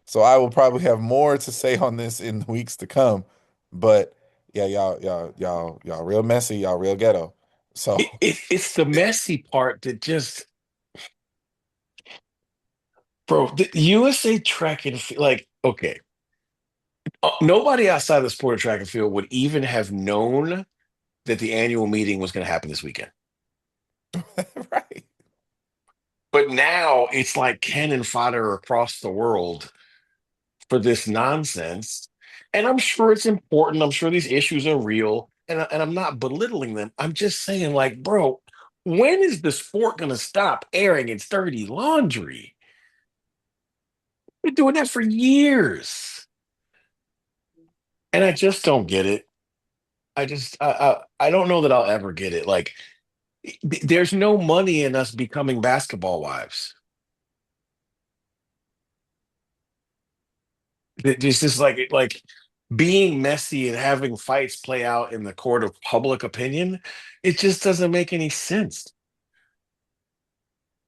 So I will probably have more to say on this in the weeks to come. But yeah, y'all real messy, y'all real ghetto. So It's the messy part that just, bro, the USA track and field, like, okay, nobody outside the sport of track and field would even have known that the annual meeting was going to happen this weekend. right. But now it's like cannon fodder across the world for this nonsense. And I'm sure it's important. I'm sure these issues are real. And I'm not belittling them. I'm just saying, like, bro, when is the sport going to stop airing its dirty laundry? We've been doing that for years. And I just don't get it. I don't know that I'll ever get it. Like, there's no money in us becoming basketball wives. It's just like being messy and having fights play out in the court of public opinion. It just doesn't make any sense.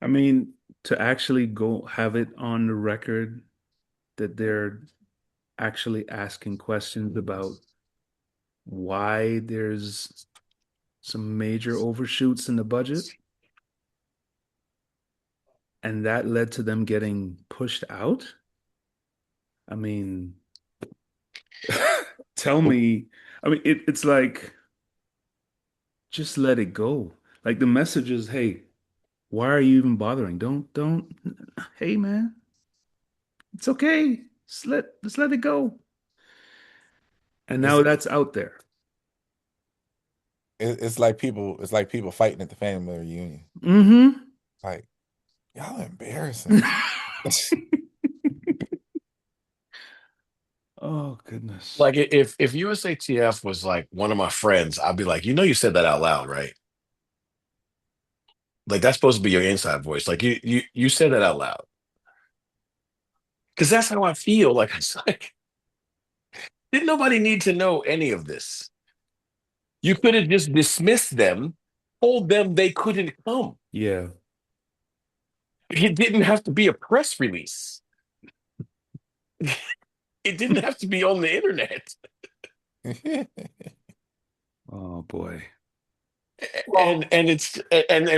I mean, to actually go have it on the record that they're actually asking questions about why there's some major overshoots in the budget, and that led to them getting pushed out. I mean, tell me, I mean, it's like, just let it go. Like the message is, hey, why are you even bothering? Don't, hey man, it's okay. Just let it go. And It's now that's out there. it's like people fighting at the family reunion. Mm-hmm. Like, y'all embarrassing. Oh goodness. Like if USATF was like one of my friends, I'd be like, you said that out loud, right? Like that's supposed to be your inside voice. Like you said that out loud. Because that's how I feel. Like it's like, didn't nobody need to know any of this? You could have just dismissed them, told them they couldn't come. Yeah. It didn't have to be a press release. It didn't have to be on the internet. Oh boy. Well, And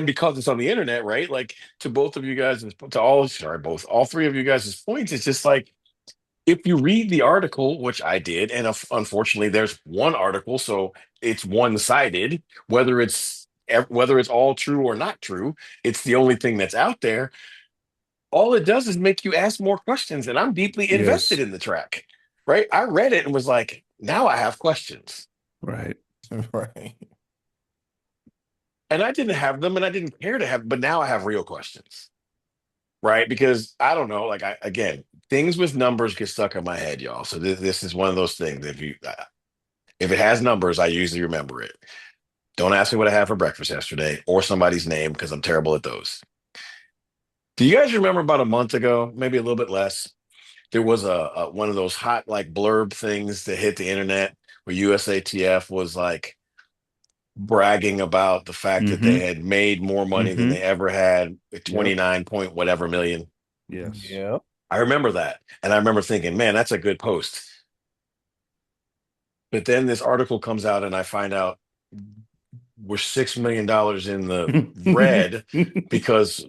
because it's on the internet, right? Like to both of you guys, to all three of you guys' points, it's just like if you read the article, which I did, and unfortunately there's one article, so it's one-sided, whether it's all true or not true, it's the only thing that's out there. All it does is make you ask more questions, and I'm deeply invested Yes. in the track, right? I read it and was like, now I have questions. Right. Right. And I didn't have them and I didn't care to have, but now I have real questions, right? Because I don't know, like again, things with numbers get stuck in my head, y'all. So this is one of those things. If it has numbers, I usually remember it. Don't ask me what I had for breakfast yesterday or somebody's name because I'm terrible at those. Do you guys remember about a month ago, maybe a little bit less? There was a one of those hot like blurb things that hit the internet where USATF was like bragging about the fact that they Mm-hmm. had made more money than they Mm-hmm. ever had, Yep. 29 point whatever million. Yes. Yep. I remember that. And I remember thinking, man, that's a good post. But then this article comes out and I find out we're $6 million in the red because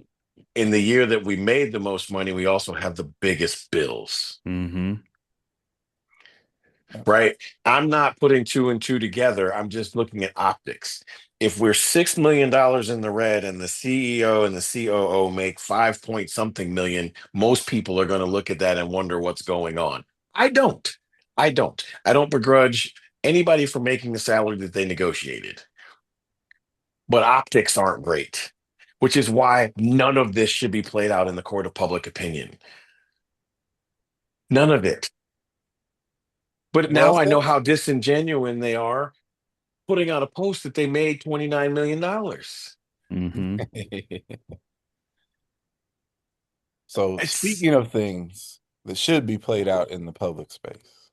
in the year that we made the most money, we also have the biggest bills. Mm-hmm. Right? I'm not putting two and two together. I'm just looking at optics. If we're $6 million in the red and the CEO and the COO make 5 point something million, most people are going to look at that and wonder what's going on. I don't. I don't. I don't begrudge anybody for making the salary that they negotiated. But optics aren't great, which is why none of this should be played out in the court of public opinion. None of it. But Well now I know said. how disingenuous they are putting out a post that they made $29 million. Mm-hmm. So It's, speaking of things that should be played out in the public space,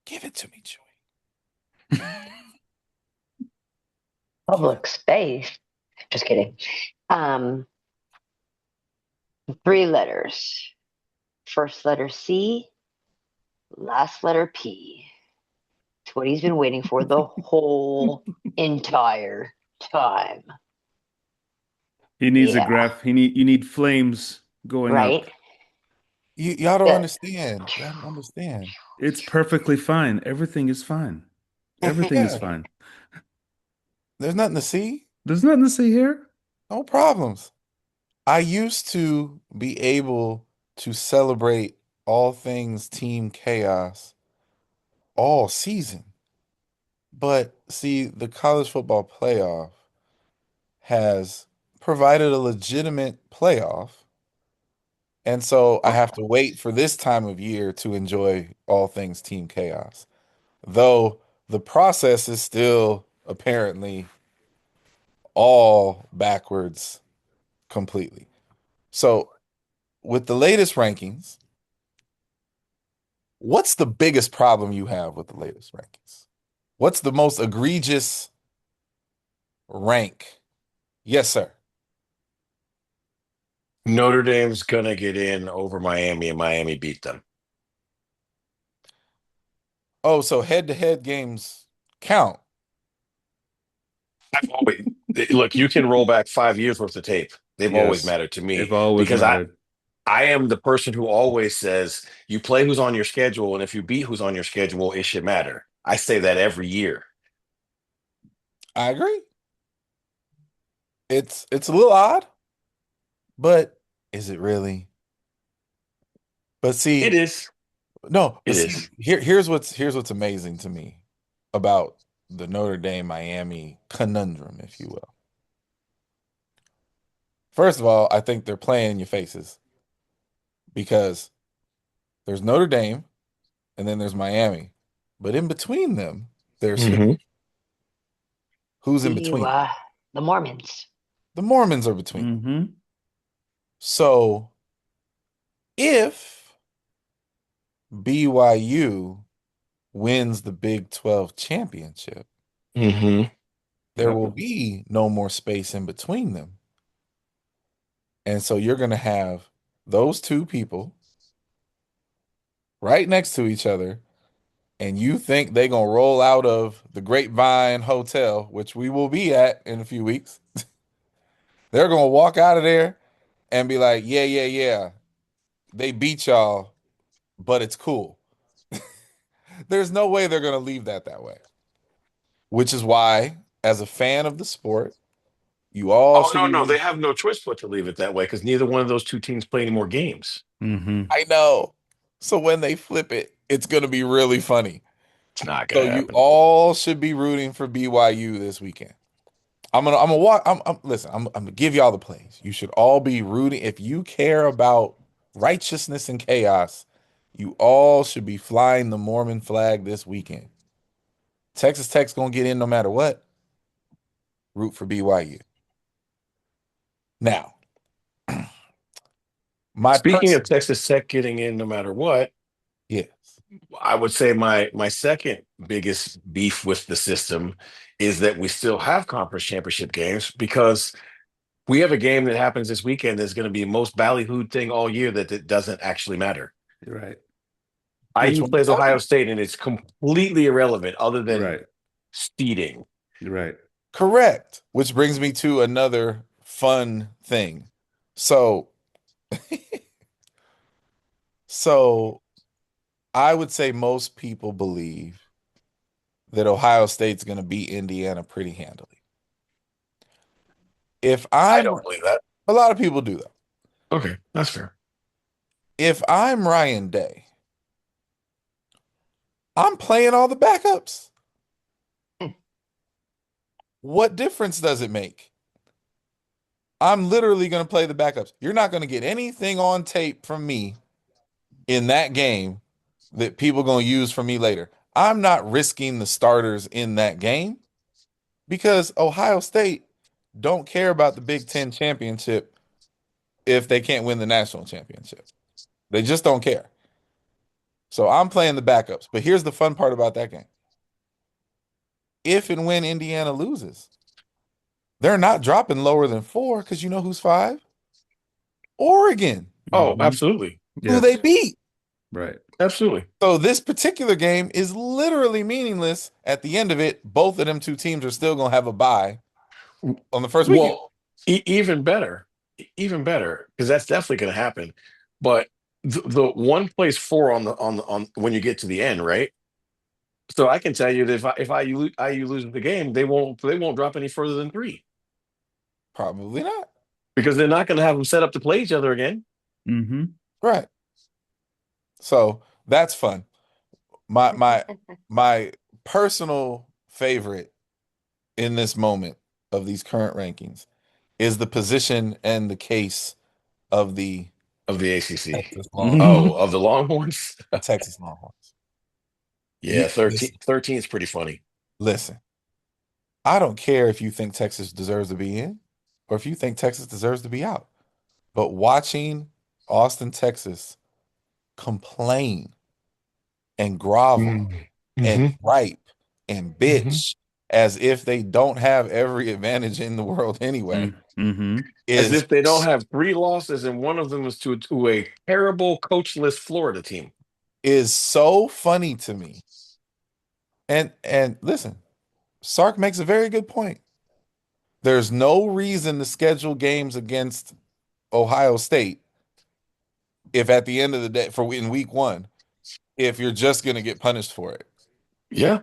give it to me, Joy. public space. Just kidding. Um, 3 letters. First letter C, last letter P. It's what he's been waiting for the whole entire time. He needs a Yeah, graph. You need flames going up. right? Y'all don't The, understand. Y'all don't understand. It's perfectly fine. Everything is fine. Everything is Yeah, fine. there's nothing to see. There's nothing to see here. No problems. I used to be able to celebrate all things Team Chaos all season. But see, the college football playoff has provided a legitimate playoff. And so I have to wait for this time of year to enjoy all things Team Chaos. Though the process is still apparently all backwards completely. So with the latest rankings, what's the biggest problem you have with the latest rankings? What's the most egregious rank? Yes, sir. Notre Dame's going to get in over Miami, and Miami beat them. Oh, so head-to-head games count. I've always, look, you can roll back 5 years worth of tape. They've always Yes. mattered to me They've always because I, mattered. I am the person who always says you play who's on your schedule, and if you beat who's on your schedule, it should matter. I say that every year. I agree. It's a little odd, but is it really? But It see, is. no, but It see, is. here's what's amazing to me about the Notre Dame Miami conundrum, if you will. First of all, I think they're playing in your faces because there's Notre Dame and then there's Miami. But in between them, there's who? Mm-hmm. Who's in you, between? the Mormons. The Mormons are between them. Mm-hmm. So if BYU wins the Big 12 championship, Mm-hmm. there Yep. will be no more space in between them. And so you're going to have those two people right next to each other, and you think they're going to roll out of the Grapevine Hotel, which we will be at in a few weeks. They're going to walk out of there and be like, yeah, yeah, yeah. They beat y'all, but it's cool. There's no way they're going to leave that way, which is why, as a fan of the sport, you all Oh should no, be. no, they have no choice but to leave it that way because neither one of those two teams play any more games. Mm-hmm. I know. So when they flip it, it's going to be really funny. It's not So gonna you happen. all should be rooting for BYU this weekend. I'm gonna walk. Listen. I'm gonna give y'all the plays. You should all be rooting. If you care about righteousness and chaos, you all should be flying the Mormon flag this weekend. Texas Tech's gonna get in no matter what. Root for BYU. Now, my Speaking person, of Texas Tech getting in no matter what, yes, I would say my second biggest beef with the system is that we still have conference championship games because we have a game that happens this weekend that's going to be the most ballyhooed thing all year that it doesn't actually matter. Right. Which IU one? plays Ohio State and it's completely irrelevant other than Right. seeding. Right. correct. Which brings me to another fun thing. So, so I would say most people believe that Ohio State's going to beat Indiana pretty handily. If I I'm don't believe that. A lot of people do though. Okay, that's fair. If I'm Ryan Day, I'm playing all the backups. What difference does it make? I'm literally going to play the backups. You're not going to get anything on tape from me in that game that people are going to use for me later. I'm not risking the starters in that game because Ohio State don't care about the Big Ten championship if they can't win the national championship. They just don't care. So I'm playing the backups. But here's the fun part about that game. If and when Indiana loses, they're not dropping lower than 4 because you know who's 5? Oregon, Oh, Mm-hmm. absolutely. who Yes. they beat. Right. Absolutely. So this particular game is literally meaningless. At the end of it, both of them two teams are still going to have a bye on the first weekend. Well, even better, because that's definitely going to happen. But the one plays four on when you get to the end, right? So I can tell you that if IU loses the game, they won't drop any further than 3 Probably not. because they're not going to have them set up to play each other again. Mm-hmm. Right. So that's fun. My personal favorite in this moment of these current rankings is the position and the case of the Of the ACC. Texas Oh, of the Longhorns. Longhorns. Yeah, 13, Listen, 13 is pretty funny. listen, I don't care if you think Texas deserves to be in or if you think Texas deserves to be out. But watching Austin, Texas complain and grovel and Mm-hmm. gripe and Mm-hmm. bitch as if they don't have every advantage in the world anyway Mm-hmm. As is if they don't have 3 losses and one of them was to a terrible coachless Florida team. is so funny to me. And listen, Sark makes a very good point. There's no reason to schedule games against Ohio State if at the end of the day for in week 1 if you're just going to get punished for it. Yeah.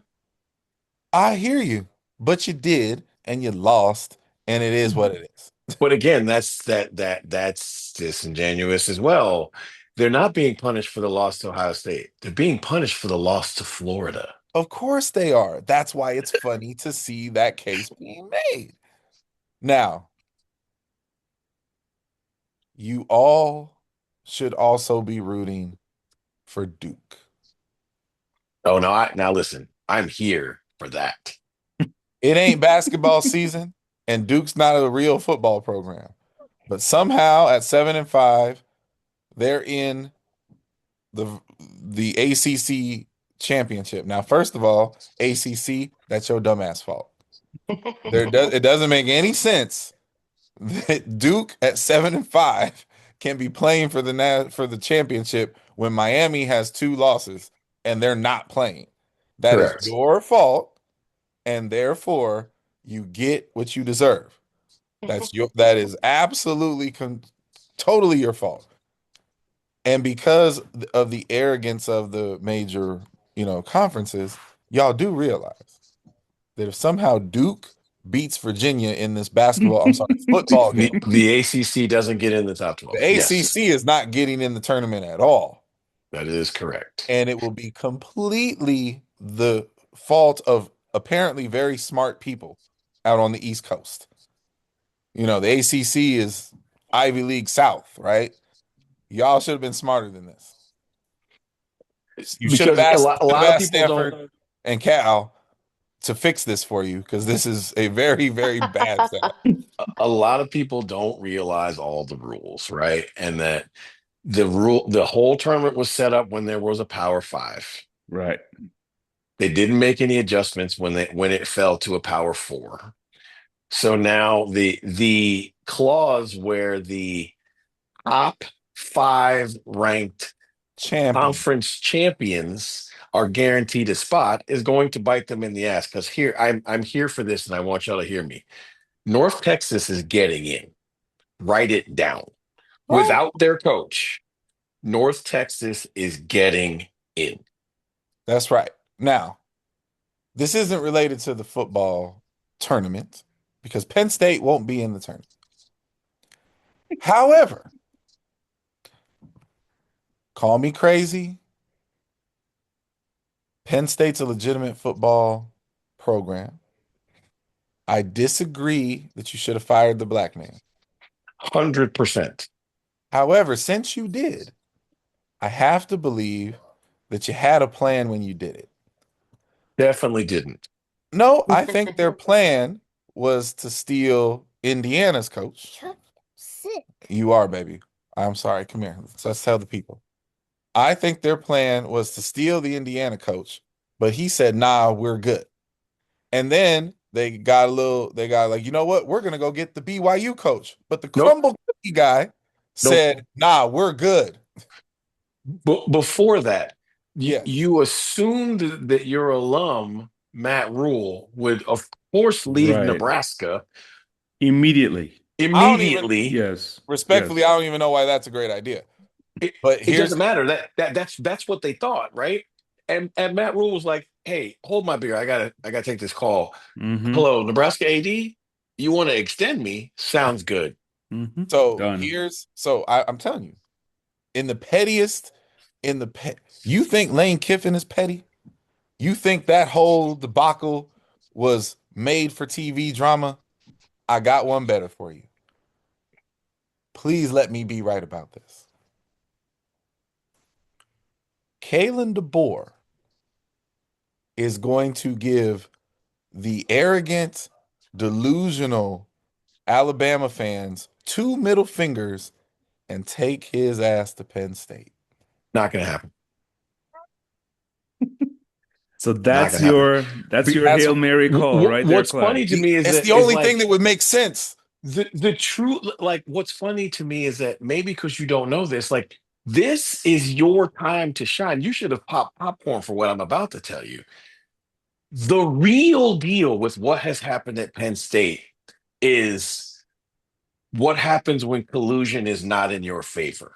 I hear you, but you did and you lost and it is what it is. But again, that's disingenuous as well. They're not being punished for the loss to Ohio State. They're being punished for the loss to Florida. Of course they are. That's why it's funny to see that case being made. Now, you all should also be rooting for Duke. Oh no, now listen, I'm here for that. It ain't basketball season, and Duke's not a real football program. But somehow at 7-5, they're in the ACC championship. Now, first of all, ACC, that's your dumbass fault. It doesn't make any sense that Duke at 7-5 can be playing for the championship when Miami has 2 losses and they're not playing. That is Correct. your fault, and therefore you get what you deserve. That is absolutely totally your fault. And because of the arrogance of the major, conferences, y'all do realize that if somehow Duke beats Virginia in this football game, The ACC doesn't get in the top 12. the Yes, ACC is not getting in the tournament at all. that is correct. And it will be completely the fault of apparently very smart people out on the East Coast. The ACC is Ivy League South, right? Y'all should have been smarter than this. You should have Because asked, a lot of people Stanford and Cal to fix this for you, because this is a very, very bad setup. a lot of people don't realize all the rules, right? And that the whole tournament was set up when there was a Power 5. Right. They didn't make any adjustments when it fell to a Power 4. So now the clause where the top 5 ranked conference champions are guaranteed a spot is going to bite them in the ass. Because here I'm here for this, and I want y'all to hear me. North Texas is getting in. Write it down. Without their coach, North Texas is getting in. That's right. Now, this isn't related to the football tournament because Penn State won't be in the tournament. However, call me crazy. Penn State's a legitimate football program. I disagree that you should have fired the black man. 100%. However, since you did, I have to believe that you had a plan when you did it. Definitely didn't. No, I think their plan was to steal Indiana's coach. You are, baby. I'm sorry. Come here. Let's tell the people. I think their plan was to steal the Indiana coach, but he said, nah, we're good. And then they got like, you know what? We're going to go get the BYU coach. But the crumble cookie guy said, nah, we're good. But before that, Yes. you assumed that your alum, Matt Rule, would, of course, leave Right. Nebraska Immediately. Yes. Respectfully, Yes. I don't even know why that's a great idea. But It doesn't matter. That's what they thought, right? And Matt Rule was like, "Hey, hold my beer. I gotta take this call. Mm-hmm. Hello, Nebraska AD. You want to extend me? Sounds good." Mm-hmm. So Done. I'm telling you, you think Lane Kiffin is petty? You think that whole debacle was made for TV drama? I got one better for you. Please let me be right about this. Kalen DeBoer is going to give the arrogant, delusional Alabama fans 2 middle fingers and take his ass to Penn State. Not gonna happen. So that's your Hail Mary call right there. What's funny to me is it's that the only thing that would make sense. The true, like, what's funny to me is that maybe because you don't know this, like, this is your time to shine. You should have popped popcorn for what I'm about to tell you. The real deal with what has happened at Penn State is what happens when collusion is not in your favor.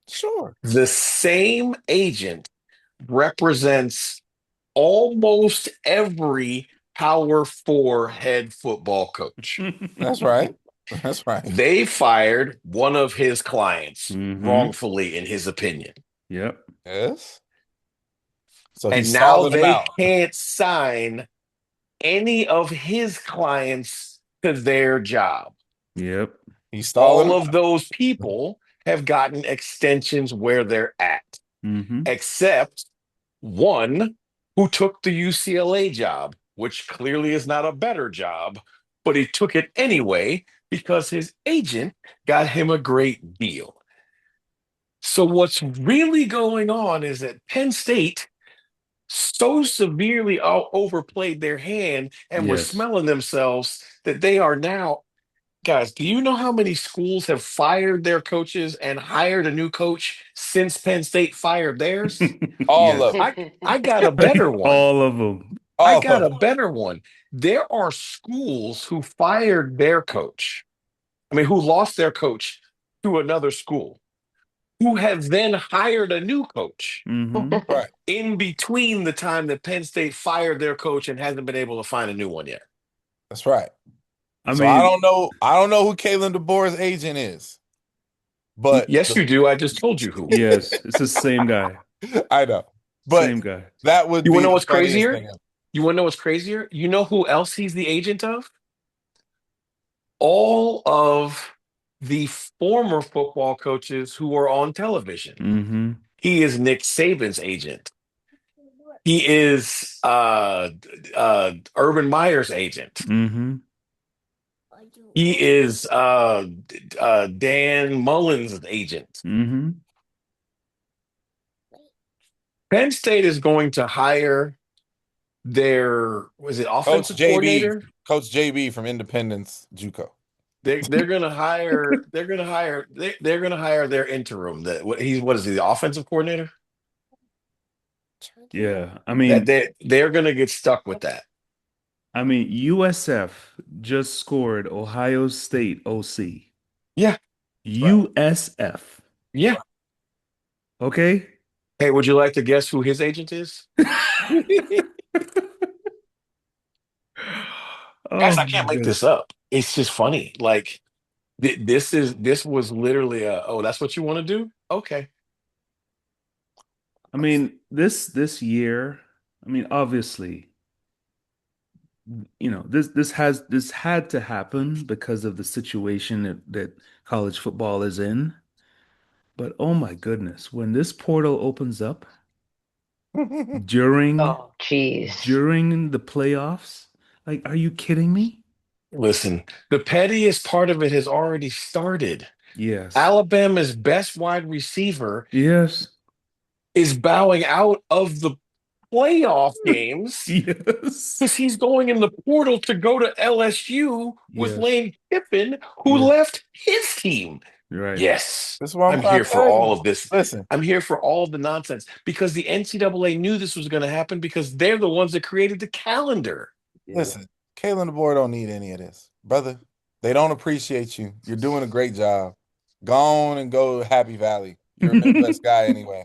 Sure. The same agent represents almost every Power 4 head football coach. That's right. That's right. They fired one of his clients wrongfully, in his opinion. Yep. Yes. So and now they can't sign any of his clients to their job. Yep. All of those people have gotten extensions where they're at, except one who took the UCLA job, which clearly is not a better job, but he took it anyway because his agent got him a great deal. So what's really going on is that Penn State so severely overplayed their hand and were Yes. smelling themselves that they are now. Guys, do you know how many schools have fired their coaches and hired a new coach since Penn State fired theirs? All Yes. of them. I got a better one. All of them. I All got of a them. better one. There are schools who fired their coach. I mean, who lost their coach to another school, who have then hired a new coach Mm-hmm. Right. in between the time that Penn State fired their coach and hasn't been able to find a new one yet. That's right. I So I mean, don't know. I don't know who Kalen DeBoer's agent is, but Yes, you do. I just told you who. yes, it's the same guy. I know. But Same guy. that would You want be to know the what's funniest crazier? thing ever. You want to know what's crazier? You know who else he's the agent of? All of the former football coaches who are on television. Mm-hmm. He is Nick Saban's agent. He is Urban Meyer's agent. Mm-hmm. He is Dan Mullen's agent. Mm-hmm. Penn State is going to hire their offensive coordinator. Coach JB from Independence JUCO. They're gonna hire their interim. What is he, the offensive coordinator? Yeah. They're gonna get stuck with that. I mean, USF just scored Ohio State OC. Yeah. USF. Yeah. Okay. Hey, would you like to guess who his agent is? Guys, I Oh can't my make God. this up. It's just funny. Like this was literally that's what you want to do? Okay. I mean, this year, I mean, obviously, this had to happen because of the situation that college football is in. But oh my goodness, when this portal opens up during Oh, jeez. during the playoffs, like, are you kidding me? Listen, the pettiest part of it has already started. Yes. Alabama's best wide receiver Yes. is bowing out of the playoff games Yes. because he's going in the portal to go to LSU with Yes. Lane Kiffin, who Yes. left his team. Right. Yes, This is why I'm here for all of this. Listen, I'm here for all of the nonsense because the NCAA knew this was going to happen because they're the ones that created the calendar. listen. Kalen DeBoer don't need any of this, brother. They don't appreciate you. You're doing a great job. Go on and go to Happy Valley. You're a Midwest guy anyway.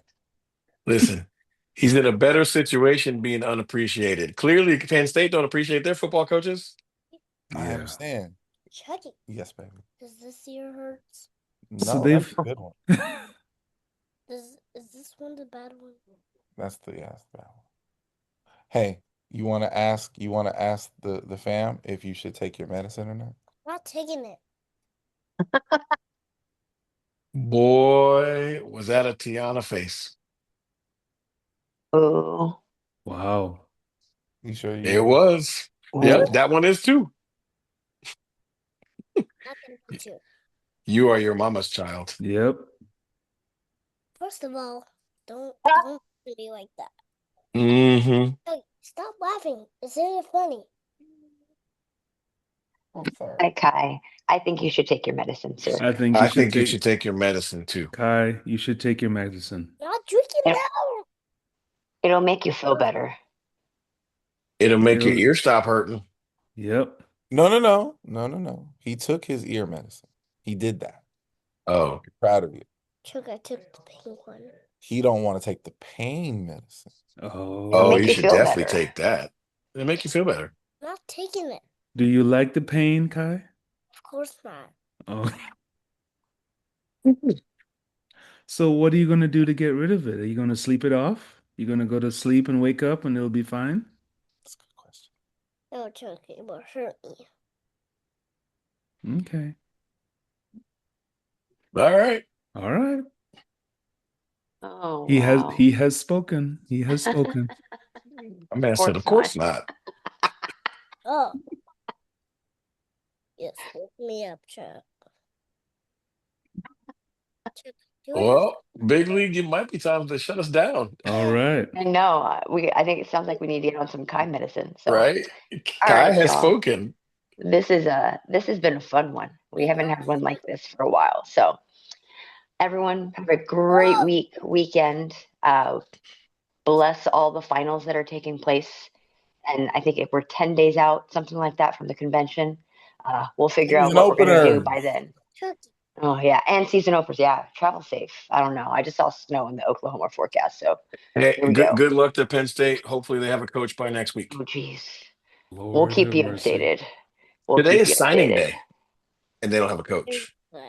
Listen, he's in a better situation being unappreciated. Clearly, Penn State don't appreciate their football coaches. I Yeah. understand. Check it. Yes, baby. Does this ear hurts? No, So that's they've a good one. Is this one the bad one? That's the bad one. Hey, you want to ask the fam if you should take your medicine or not? Not taking it. Boy, was that a Tiana face. Oh, Wow. You sure you? It was. Yep, oh. that one is too. Not gonna put you. You are your mama's child. Yep. First of all, don't be like that. Mm-hmm. Hey, stop laughing. Isn't it funny? I'm sorry. Hi, Kai. I think you should take your medicine, sir. I think You should take your medicine too. Kai, you should take your medicine. Not drinking Yep. now. It'll make you feel better. It'll make your ear stop hurting. Yep. No. He took his ear medicine. He did that. Oh, Proud of you. Chuck, I took the pink one. He don't want to take the pain medicine. oh, make you you should feel definitely better. take that. It'll make you feel better. Not taking it. Do you like the pain, Kai? Of course not. Oh. So what are you going to do to get rid of it? Are you going to sleep it off? You going to go to sleep and wake up and it'll be fine? That's a good question. No, Chuck, it will hurt me. Okay. All right. All right. Oh, He wow. has spoken. He has spoken. My man said, of course not. Oh. Yes, wake me up, Chuck. Chuck, Well, big league, it might be time to shut us down, All right. I know. I think it sounds like we need to get on some Kai medicine. So, all right? Kai right, has y'all. spoken. This has been a fun one. We haven't had one like this for a while. So, everyone have a great weekend. Bless all the finals that are taking place. And I think if we're 10 days out, something like that from the convention, we'll figure out Season what we're going to do opener. by then. Turkey. Oh, yeah. And season openers. Yeah. Travel safe. I don't know. I just saw snow in the Oklahoma forecast. So Hey, here we go. good luck to Penn State. Hopefully, they have a coach by next week. Oh, geez. We'll Lord keep have you mercy. updated. We'll Today keep is you signing updated. day, and they don't have a coach. Good.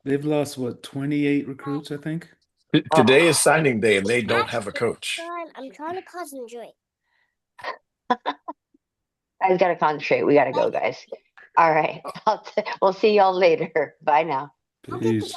They've lost what, 28 recruits, I think. Today Oh, is signing day, and they don't have a coach. I'm trying to concentrate. guys got to concentrate. We got to go, guys. All right. We'll see y'all later. Bye now. Peace.